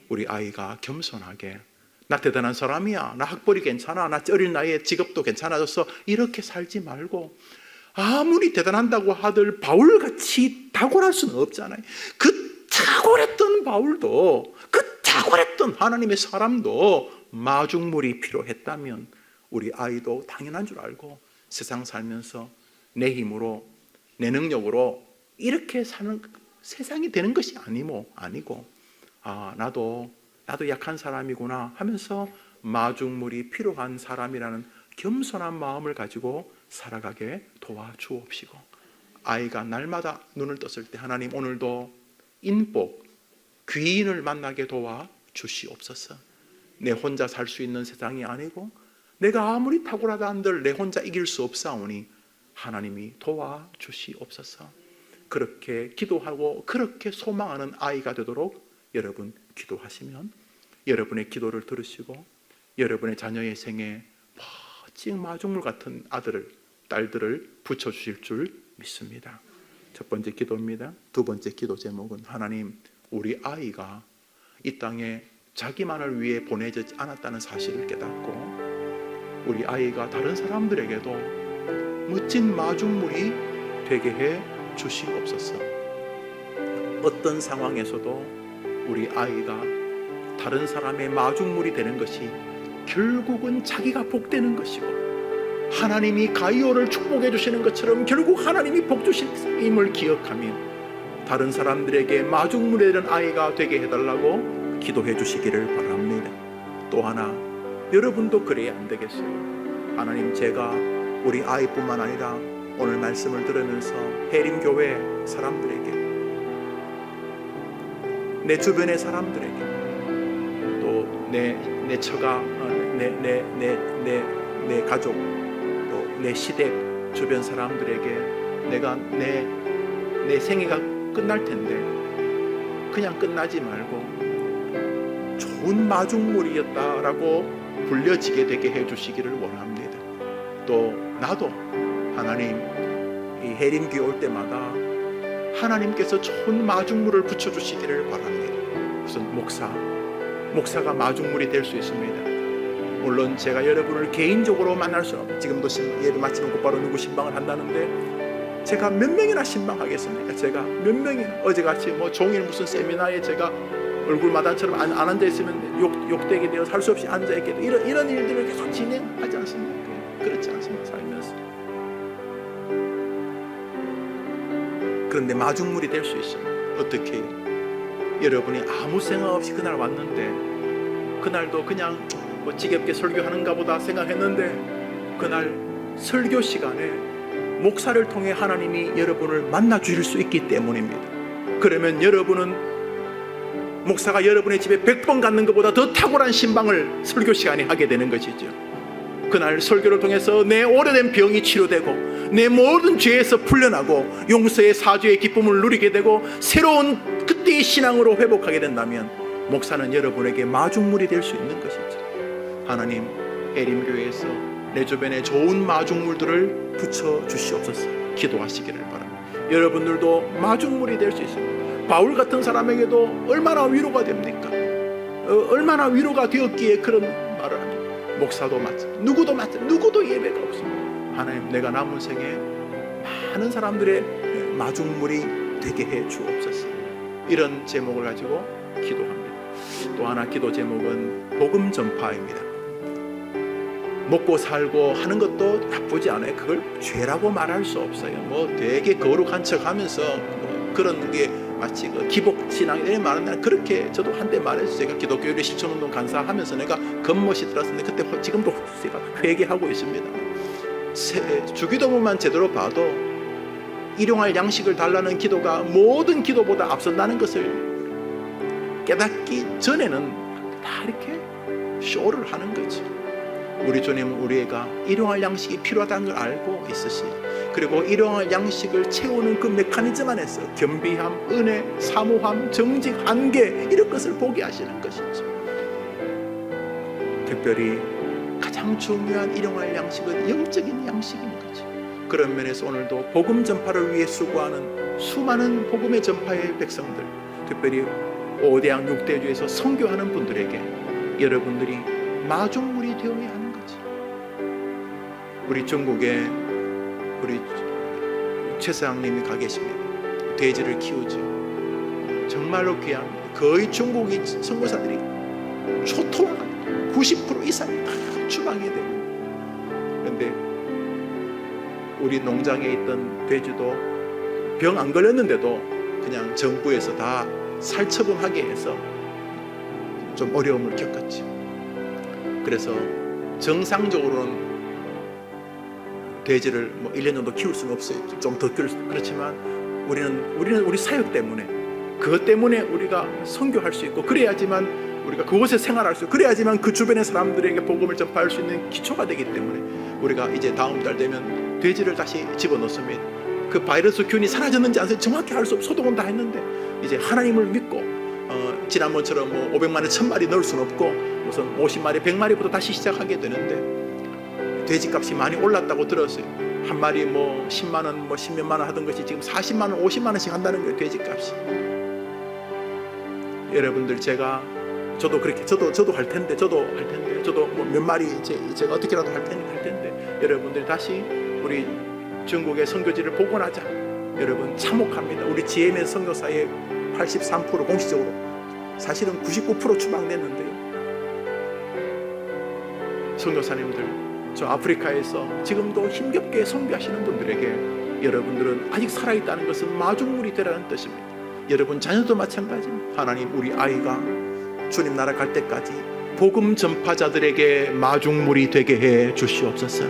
우리 아이가 겸손하게 나 대단한 사람이야, 나 학벌이 괜찮아, 나 어린 나이에 직업도 괜찮아졌어, 이렇게 살지 말고 아무리 대단한다고 하들 바울같이 탁월할 수는 없잖아요. 그 탁월했던 바울도, 그 탁월했던 하나님의 사람도 마중물이 필요했다면 우리 아이도 당연한 줄 알고 세상 살면서 내 힘으로, 내 능력으로 이렇게 사는 세상이 되는 것이 아니고 나도 약한 사람이구나 하면서 마중물이 필요한 사람이라는 겸손한 마음을 가지고 살아가게 도와주옵시고, 아이가 날마다 눈을 떴을 때 하나님 오늘도 인복, 귀인을 만나게 도와주시옵소서. 내 혼자 살 수 있는 세상이 아니고 내가 아무리 탁월하다 한들 내 혼자 이길 수 없사오니 하나님이 도와주시옵소서. 그렇게 기도하고 그렇게 소망하는 아이가 되도록 여러분 기도하시면 여러분의 기도를 들으시고 여러분의 자녀의 생에 멋진 마중물 같은 아들을, 딸들을 붙여주실 줄 믿습니다. 첫 번째 기도입니다. 두 번째 기도 제목은 하나님, 우리 아이가 이 땅에 자기만을 위해 보내지 않았다는 사실을 깨닫고 우리 아이가 다른 사람들에게도 멋진 마중물이 되게 해 주시옵소서. 어떤 상황에서도 우리 아이가 다른 사람의 마중물이 되는 것이 결국은 자기가 복되는 것이고, 하나님이 가이오를 축복해 주시는 것처럼 결국 하나님이 복 주심을 기억하며 다른 사람들에게 마중물이 되는 아이가 되게 해달라고 기도해 주시기를 바랍니다. 또 하나, 여러분도 그래야 안 되겠어요? 하나님, 제가 우리 아이뿐만 아니라 오늘 말씀을 들으면서 해림교회 사람들에게, 내 주변의 사람들에게, 또 내 처가, 내 가족, 또 내 시댁 주변 사람들에게 내가 내 생애가 끝날 텐데 그냥 끝나지 말고 좋은 마중물이었다라고 불려지게 되게 해주시기를 원합니다. 또 나도 하나님, 이 해림교회 올 때마다 하나님께서 좋은 마중물을 붙여주시기를 바랍니다. 무슨 목사가 마중물이 될 수 있습니다. 물론 제가 여러분을 개인적으로 만날 수는 없고, 지금도 예배 마치면 곧바로 누구 신방을 한다는데 제가 몇 명이나 신방하겠습니까? 제가 몇 명이나, 어제같이 뭐 종일 무슨 세미나에 제가 얼굴마당처럼 안 앉아있으면 욕되게 되어 살 수 없이 앉아있게 되어 이런 일들을 계속 진행하지 않습니까? 그렇지 않습니까? 살면서. 그런데 마중물이 될 수 있습니다. 어떻게 해요? 여러분이 아무 생각 없이 그날 왔는데, 그날도 그냥 뭐 지겹게 설교하는가 보다 생각했는데, 그날 설교 시간에 목사를 통해 하나님이 여러분을 만나 주실 수 있기 때문입니다. 그러면 여러분은 목사가 여러분의 집에 100번 갔는 것보다 더 탁월한 신방을 설교 시간에 하게 되는 것이죠. 그날 설교를 통해서 내 오래된 병이 치료되고 내 모든 죄에서 풀려나고 용서의 사죄의 기쁨을 누리게 되고 새로운 그때의 신앙으로 회복하게 된다면 목사는 여러분에게 마중물이 될 수 있는 것이죠. 하나님, 해림교회에서 내 주변에 좋은 마중물들을 붙여 주시옵소서. 기도하시기를 바랍니다. 여러분들도 마중물이 될 수 있습니다. 바울 같은 사람에게도 얼마나 위로가 됩니까? 얼마나 위로가 되었기에 그런 말을 합니다. 목사도 마찬가지, 누구도 마찬가지, 누구도 예배가 없습니다. 하나님, 내가 남은 생에 많은 사람들의 마중물이 되게 해 주옵소서. 이런 제목을 가지고 기도합니다. 또 하나 기도 제목은 복음 전파입니다. 먹고 살고 하는 것도 나쁘지 않아요. 그걸 죄라고 말할 수 없어요. 뭐 되게 거룩한 척 하면서 뭐 그런 게 마치 그 기복신앙이 말은, 그렇게 저도 한때 말해서 제가 기독교율 실천운동 간사하면서 내가 겉멋이 들었는데 그때 지금도 제가 회개하고 있습니다. 주기도문만 제대로 봐도 일용할 양식을 달라는 기도가 모든 기도보다 앞선다는 것을 깨닫기 전에는 다 이렇게 쇼를 하는 거죠. 우리 주님은 우리가 일용할 양식이 필요하다는 걸 알고 있으시, 그리고 일용할 양식을 채우는 그 메커니즘 안에서 겸비함, 은혜, 사모함, 정직, 한계, 이런 것을 보게 하시는 것이죠. 특별히 가장 중요한 일용할 양식은 영적인 양식인 거죠. 그런 면에서 오늘도 복음 전파를 위해 수고하는 수많은 복음의 전파의 백성들, 특별히 5대양 6대주에서 선교하는 분들에게 여러분들이 마중물이 되어야 하는 거죠. 우리 중국에 우리 최사장님이 가 계십니다. 돼지를 키우죠. 정말로 귀합니다. 거의 중국이 선교사들이 초토화 90% 이상이 다 추방이 되고, 그런데 우리 농장에 있던 돼지도 병 안 걸렸는데도 그냥 정부에서 다 살처분하게 해서 좀 어려움을 겪었죠. 그래서 정상적으로는 돼지를 뭐 1년 정도 키울 수는 없어요. 좀 더 키울 수, 그렇지만 우리는 우리 사역 때문에, 그것 때문에 우리가 선교할 수 있고, 그래야지만 우리가 그곳에 생활할 수 있고, 그래야지만 그 주변의 사람들에게 복음을 전파할 수 있는 기초가 되기 때문에 우리가 이제 다음 달 되면 돼지를 다시 집어넣습니다. 그 바이러스 균이 사라졌는지 안 사라졌는지 정확히 알 수 없어. 소독은 다 했는데 이제 하나님을 믿고 지난번처럼 뭐 500마리 1000마리 넣을 수는 없고 무슨 50마리 100마리부터 다시 시작하게 되는데, 돼지값이 많이 올랐다고 들었어요. 한 마리 뭐 10만 원, 뭐 10몇만 원 하던 것이 지금 40만 원, 50만 원씩 한다는 거예요. 돼지값이. 여러분들, 제가 저도 그렇게 저도 할 텐데 저도 뭐 몇 마리 제가 어떻게라도 할 텐데 여러분들이 다시 우리 중국의 선교지를 복원하자. 여러분 참혹합니다. 우리 GMS 선교사의 83% 공식적으로, 사실은 99% 추방됐는데요. 선교사님들, 저 아프리카에서 지금도 힘겹게 선교하시는 분들에게 여러분들은 아직 살아있다는 것은 마중물이 되라는 뜻입니다. 여러분 자녀도 마찬가지입니다. 하나님, 우리 아이가 주님 나라 갈 때까지 복음 전파자들에게 마중물이 되게 해 주시옵소서.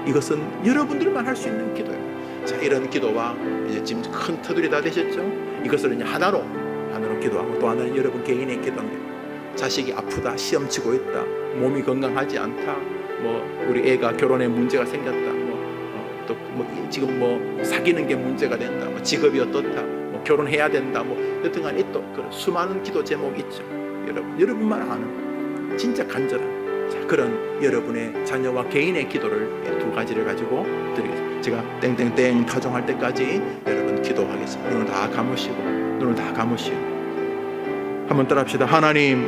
이것은 여러분들만 할 수 있는 기도예요. 자, 이런 기도와 이제 지금 큰 터들이 다 되셨죠? 이것을 이제 하나로 기도하고, 또 하나는 여러분 개인의 기도입니다. 자식이 아프다, 시험 치고 있다, 몸이 건강하지 않다, 뭐 우리 애가 결혼에 문제가 생겼다, 또 지금 뭐 사귀는 게 문제가 된다, 뭐 직업이 어떻다, 뭐 결혼해야 된다, 뭐 여튼간 또 그런 수많은 기도 제목이 있죠. 여러분만 아는 진짜 간절한 그런 여러분의 자녀와 개인의 기도를 두 가지를 가지고 드리겠습니다. 제가 땡땡땡 타종할 때까지 여러분 기도하겠습니다. 눈을 다 감으시고 한번 따라합시다. 하나님,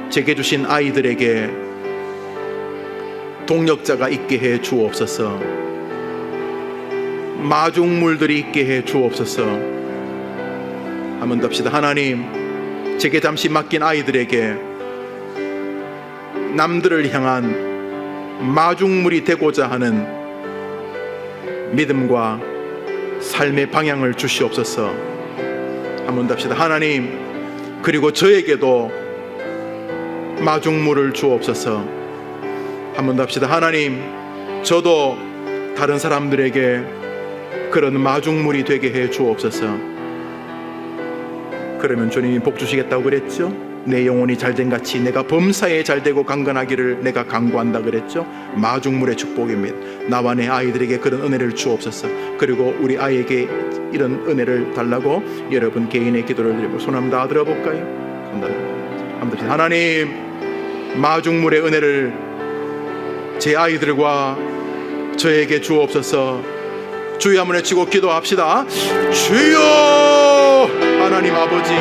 제게 주신 아이들에게 동력자가 있게 해 주옵소서. 마중물들이 있게 해 주옵소서. 한번 더 합시다. 하나님, 제게 잠시 맡긴 아이들에게 남들을 향한 마중물이 되고자 하는 믿음과 삶의 방향을 주시옵소서. 한번 더 합시다. 하나님, 그리고 저에게도 마중물을 주옵소서. 한번 더 합시다. 하나님, 저도 다른 사람들에게 그런 마중물이 되게 해 주옵소서. 그러면 주님이 복 주시겠다고 그랬죠? 내 영혼이 잘된 같이 내가 범사에 잘되고 강건하기를 내가 간구한다 그랬죠? 마중물의 축복입니다. 나와 내 아이들에게 그런 은혜를 주옵소서. 그리고 우리 아이에게 이런 은혜를 달라고 여러분 개인의 기도를 드리고 손 한번 다 들어볼까요? 한번 더. 하나님, 마중물의 은혜를 제 아이들과 저에게 주옵소서. 주여 한번 외치고 기도합시다. 주여! 하나님 아버지,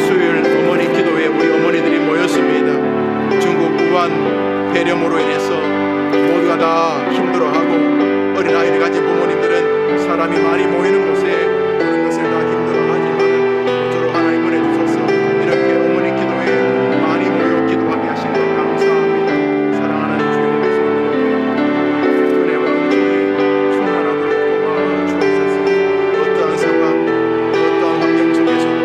수요일 어머니 기도회 우리 어머니들이 모였습니다. 중국 우한 폐렴으로 인해서 모두가 다 힘들어하고, 어린아이를 가진 부모님들은 사람이 많이 모이는 곳에 오는 것을 다 힘들어하지만 저로 하나님 은혜 주셔서 이렇게 어머니 기도회에 많이 모여 기도하게 하신 것 감사합니다. 사랑하는 주님, 은혜와 은총이 충만하도록 도와 주옵소서. 어떠한 상황, 어떠한 환경 속에서도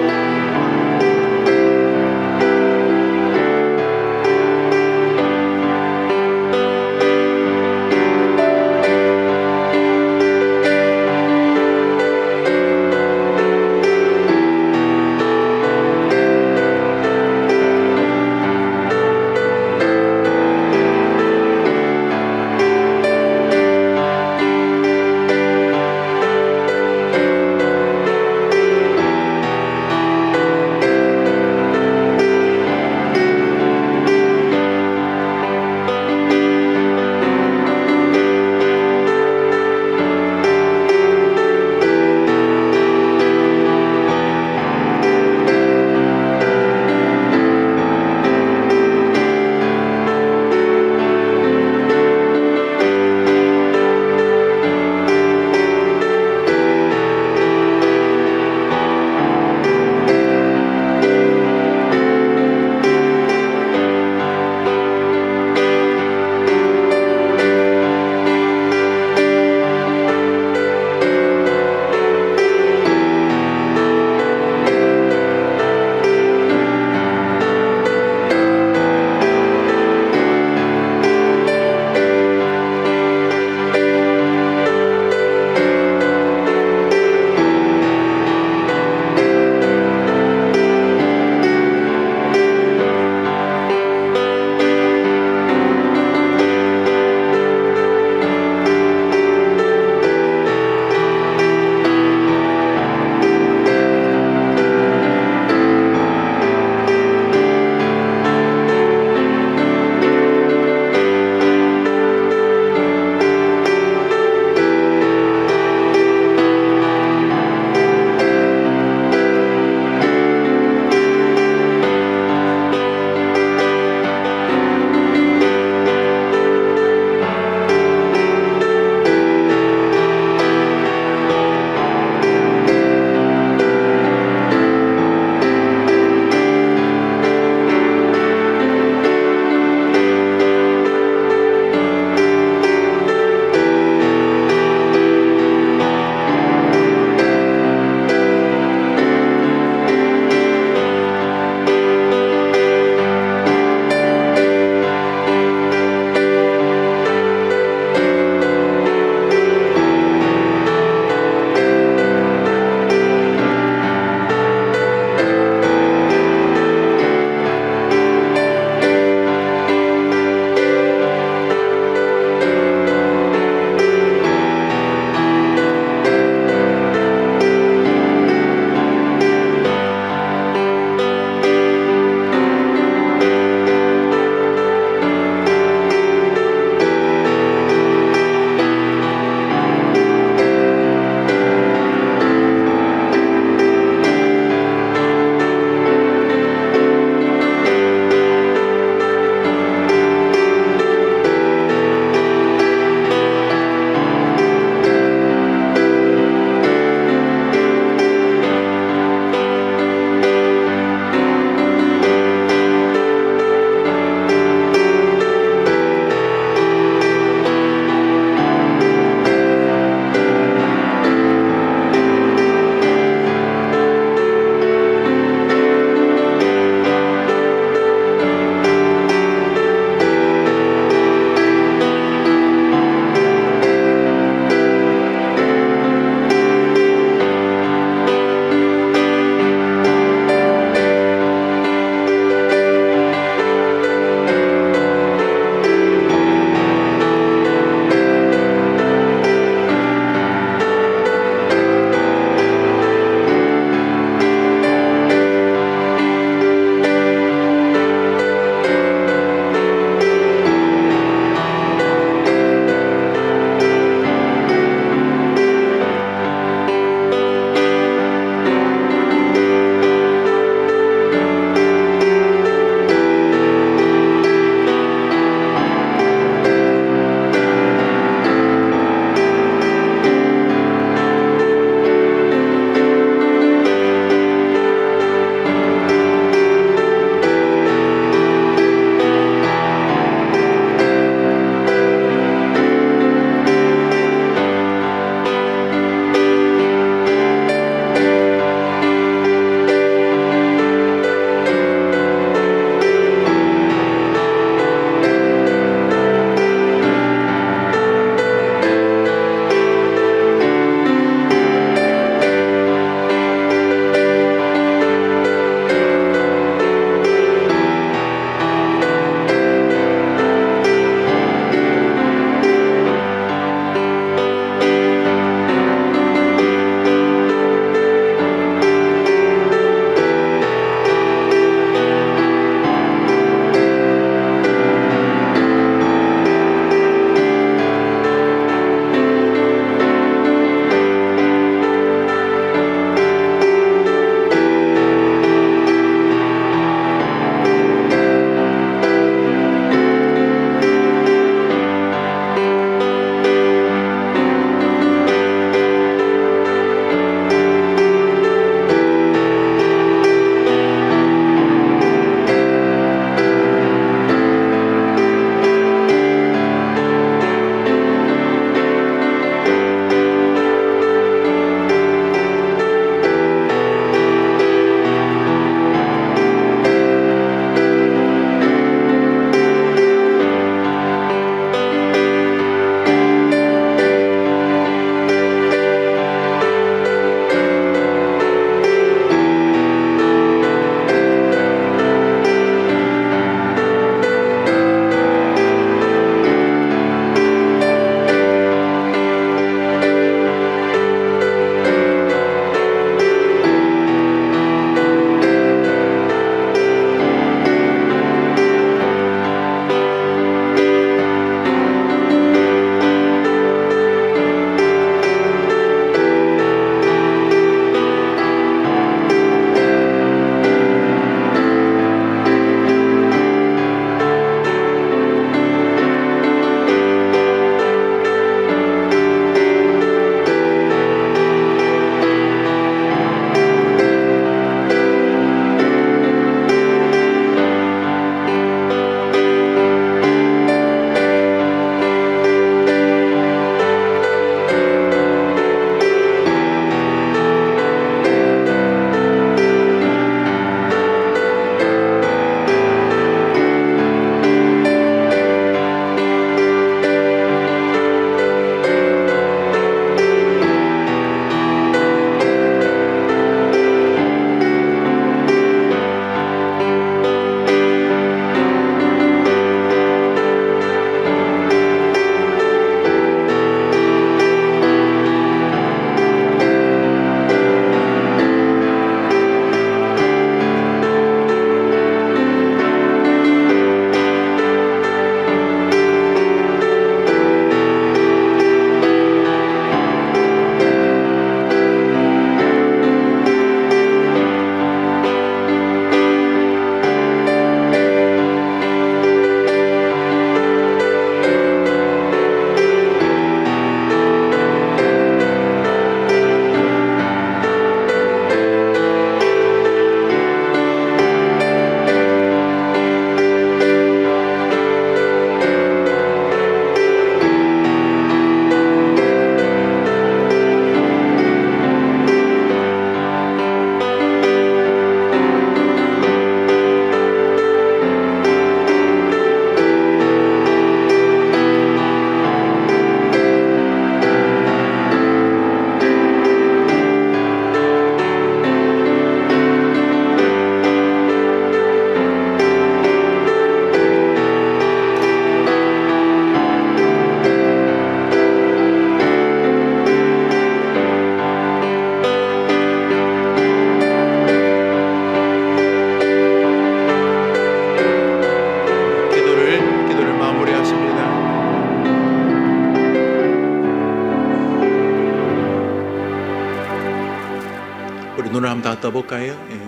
떠볼까요? 예.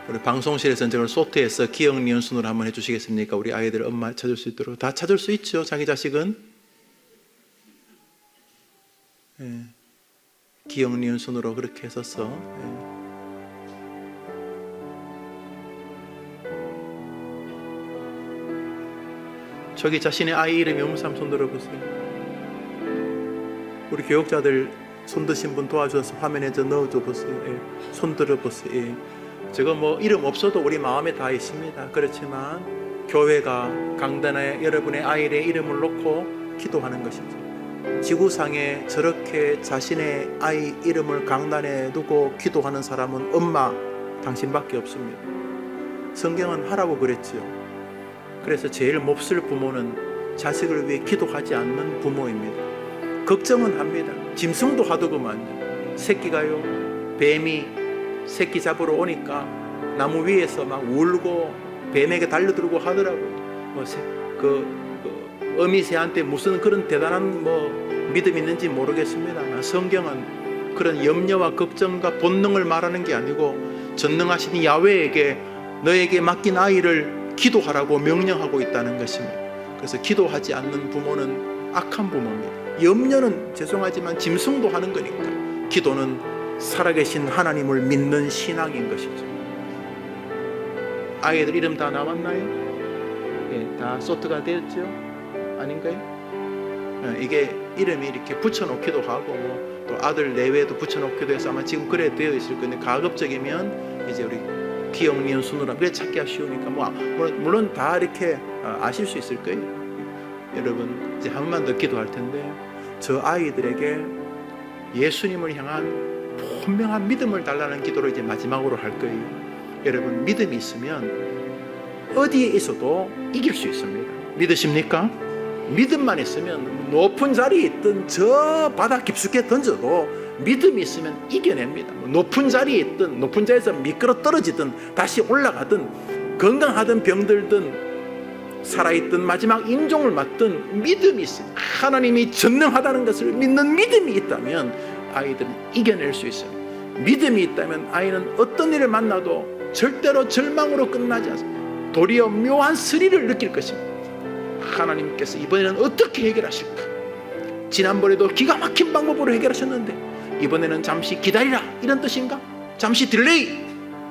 우리 방송실에서 저걸 소트해서 기억 니은 순으로 한번 해주시겠습니까? 우리 아이들 엄마 찾을 수 있도록. 다 찾을 수 있죠, 자기 자식은. 예. 기억 니은 순으로 그렇게 했었어. 예. 저기 자신의 아이 이름이 없는 사람 손 들어보세요. 우리 교육자들 손 드신 분 도와줘서 화면에 저 넣어줘 보세요. 예. 손 들어보세요. 예. 저거 뭐 이름 없어도 우리 마음에 다 있습니다. 그렇지만 교회가 강단에 여러분의 아이의 이름을 놓고 기도하는 것이죠. 지구상에 저렇게 자신의 아이 이름을 강단에 두고 기도하는 사람은 엄마 당신밖에 없습니다. 성경은 하라고 그랬지요. 그래서 제일 몹쓸 부모는 자식을 위해 기도하지 않는 부모입니다. 걱정은 합니다. 짐승도 하더구만요. 새끼가요, 뱀이 새끼 잡으러 오니까 나무 위에서 막 울고 뱀에게 달려들고 하더라고요. 어미새한테 무슨 그런 대단한 믿음이 있는지 모르겠습니다. 성경은 그런 염려와 걱정과 본능을 말하는 게 아니고 전능하신 야훼에게 너에게 맡긴 아이를 기도하라고 명령하고 있다는 것입니다. 그래서 기도하지 않는 부모는 악한 부모입니다. 염려는 죄송하지만 짐승도 하는 거니까. 기도는 살아계신 하나님을 믿는 신앙인 것이죠. 아이들 이름 다 나왔나요? 예, 다 소트가 되었죠? 아닌가요? 이게 이름이 이렇게 붙여놓기도 하고 또 아들 내외도 붙여놓기도 해서 아마 지금 그래 되어 있을 건데 가급적이면 이제 우리 기억 니은 순으로 그래 찾기가 쉬우니까 물론 다 이렇게 아실 수 있을 거예요. 여러분 이제 한 번만 더 기도할 텐데 저 아이들에게 예수님을 향한 분명한 믿음을 달라는 기도를 이제 마지막으로 할 거예요. 여러분 믿음이 있으면 어디에 있어도 이길 수 있습니다. 믿으십니까? 믿음만 있으면 높은 자리에 있든 저 바다 깊숙이 던져도 믿음이 있으면 이겨냅니다. 높은 자리에 있든 높은 자리에서 미끄러 떨어지든 다시 올라가든 건강하든 병들든 살아있든 마지막 인종을 맞든 믿음이 있어요. 하나님이 전능하다는 것을 믿는 믿음이 있다면 아이들은 이겨낼 수 있어요. 믿음이 있다면 아이는 어떤 일을 만나도 절대로 절망으로 끝나지 않습니다. 도리어 묘한 스릴을 느낄 것입니다. 하나님께서 이번에는 어떻게 해결하실까? 지난번에도 기가 막힌 방법으로 해결하셨는데 이번에는 잠시 기다리라 이런 뜻인가? 잠시 딜레이.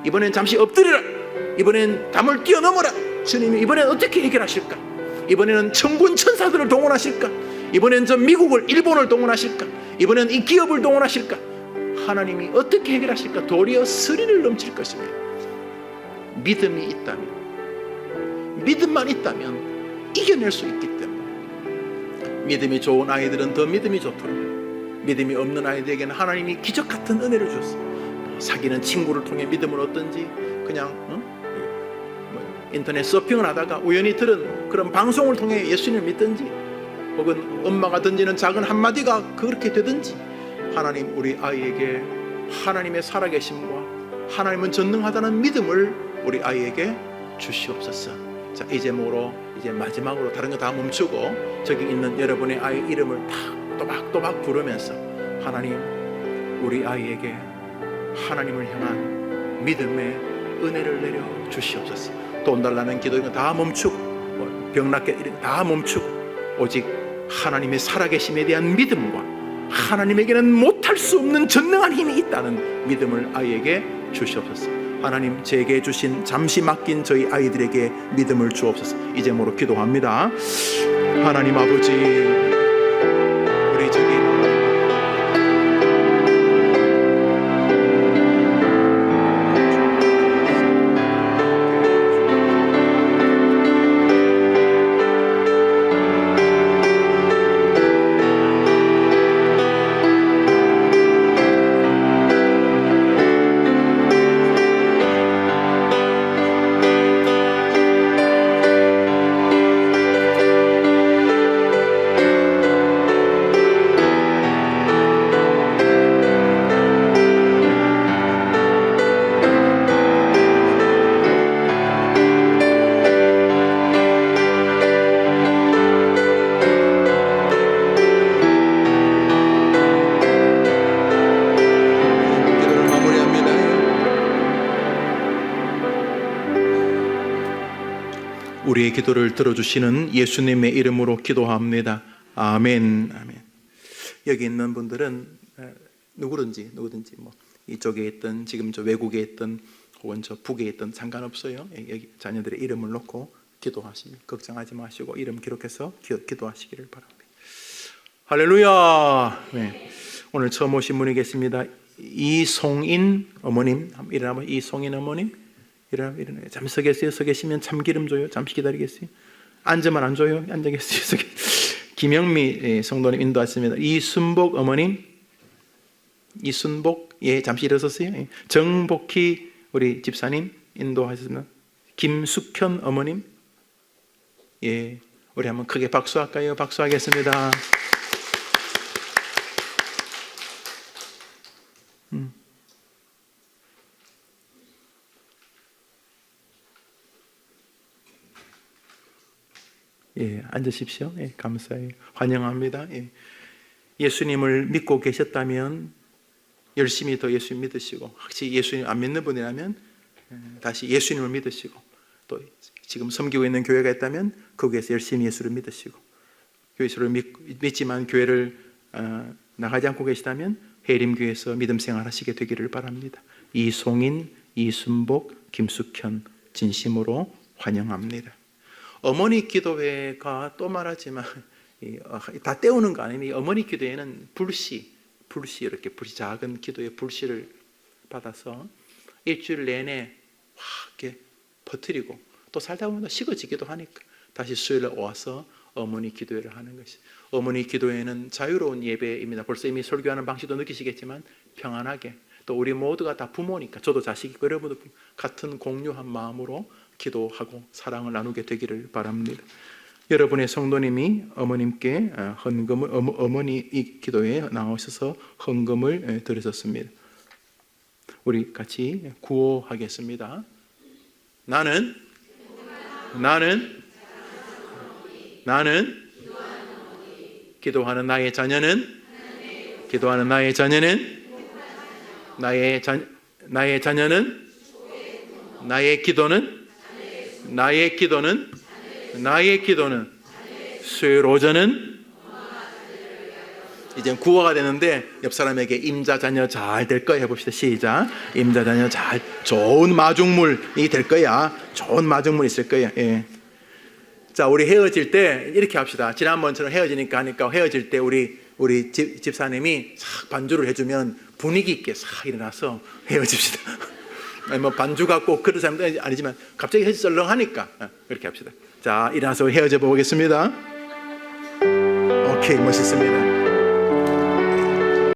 이번엔 잠시 엎드리라. 이번엔 담을 뛰어넘어라. 주님이 이번엔 어떻게 해결하실까? 이번에는 천군 천사들을 동원하실까? 이번엔 저 미국을 일본을 동원하실까? 이번엔 이 기업을 동원하실까? 하나님이 어떻게 해결하실까? 도리어 스릴을 넘칠 것입니다. 믿음이 있다면, 믿음만 있다면 이겨낼 수 있기 때문에. 믿음이 좋은 아이들은 더 믿음이 좋도록, 믿음이 없는 아이들에게는 하나님이 기적 같은 은혜를 주셨어요. 사귀는 친구를 통해 믿음을 얻든지 그냥 인터넷 서핑을 하다가 우연히 들은 그런 방송을 통해 예수님을 믿든지 혹은 엄마가 던지는 작은 한마디가 그렇게 되든지 하나님 우리 아이에게 하나님의 살아계심과 하나님은 전능하다는 믿음을 우리 아이에게 주시옵소서. 자, 이 제목으로 이제 마지막으로 다른 거 다 멈추고 저기 있는 여러분의 아이 이름을 다 또박또박 부르면서 하나님 우리 아이에게 하나님을 향한 믿음의 은혜를 내려 주시옵소서. 돈 달라는 기도 이거 다 멈추고 병낫게 이런 다 멈추고 오직 하나님의 살아계심에 대한 믿음과 하나님에게는 못할 수 없는 전능한 힘이 있다는 믿음을 아이에게 주시옵소서. 하나님 제게 주신 잠시 맡긴 저희 아이들에게 믿음을 주옵소서. 이 제목으로 기도합니다. 하나님 아버지 우리 저기 우리의 기도를 들어주시는 예수님의 이름으로 기도합니다. 아멘. 아멘. 여기 있는 분들은 누구든지 뭐 이쪽에 있든 지금 저 외국에 있든 혹은 저 북에 있든 상관없어요. 여기 자녀들의 이름을 놓고 기도하십니다. 걱정하지 마시고 이름 기록해서 기도하시기를 바랍니다. 할렐루야. 네. 오늘 처음 오신 분이 계십니다. 이송인 어머님, 일어나면 이송인 어머님, 일어나. 잠시 서 계세요. 서 계시면 참기름 줘요. 잠시 기다리겠어요. 앉으면 안 줘요. 앉아 계세요. 김영미 성도님 인도하십니다. 이순복 어머님, 이순복, 예, 잠시 일어서세요. 정복희 우리 집사님 인도하셨습니다. 김숙현 어머님, 예, 우리 한번 크게 박수할까요? 박수하겠습니다. 예, 앉으십시오. 예, 감사해요. 환영합니다. 예. 예수님을 믿고 계셨다면 열심히 더 예수님 믿으시고, 혹시 예수님 안 믿는 분이라면 다시 예수님을 믿으시고, 또 지금 섬기고 있는 교회가 있다면 거기에서 열심히 예수를 믿으시고, 예수를 믿지만 교회를 나가지 않고 계시다면 해림교회에서 믿음 생활하시게 되기를 바랍니다. 이송인, 이순복, 김숙현 진심으로 환영합니다. 어머니 기도회가 또 말하지만 다 때우는 거 아니니 어머니 기도회는 불씨 이렇게 작은 기도의 불씨를 받아서 일주일 내내 이렇게 퍼뜨리고 또 살다 보면 식어지기도 하니까 다시 수요일에 와서 어머니 기도회를 하는 것이. 어머니 기도회는 자유로운 예배입니다. 벌써 이미 설교하는 방식도 느끼시겠지만 평안하게, 또 우리 모두가 다 부모니까 저도 자식이고 여러분도 같은 공유한 마음으로 기도하고 사랑을 나누게 되기를 바랍니다. 여러분의 성도님이 어머님께 헌금을, 어머니 이 기도에 나오셔서 헌금을 드렸습니다. 우리 같이 구호하겠습니다. 나는 기도하는 나의 자녀는 나의 기도는 수요일 오전은 이제 구호가 되는데 옆 사람에게 임자 자녀 잘 될 거야 해봅시다. 시작. 임자 자녀 잘, 좋은 마중물이 될 거야. 좋은 마중물 있을 거야. 예. 자, 우리 헤어질 때 이렇게 합시다. 지난번처럼 헤어지니까 하니까 헤어질 때 우리 집사님이 싹 반주를 해주면 분위기 있게 싹 일어나서 헤어집시다. 뭐 반주가 꼭 그런 사람도 아니지만 갑자기 헤어지 썰렁하니까 그렇게 합시다. 자, 일어나서 헤어져 보겠습니다. 오케이, 멋있습니다.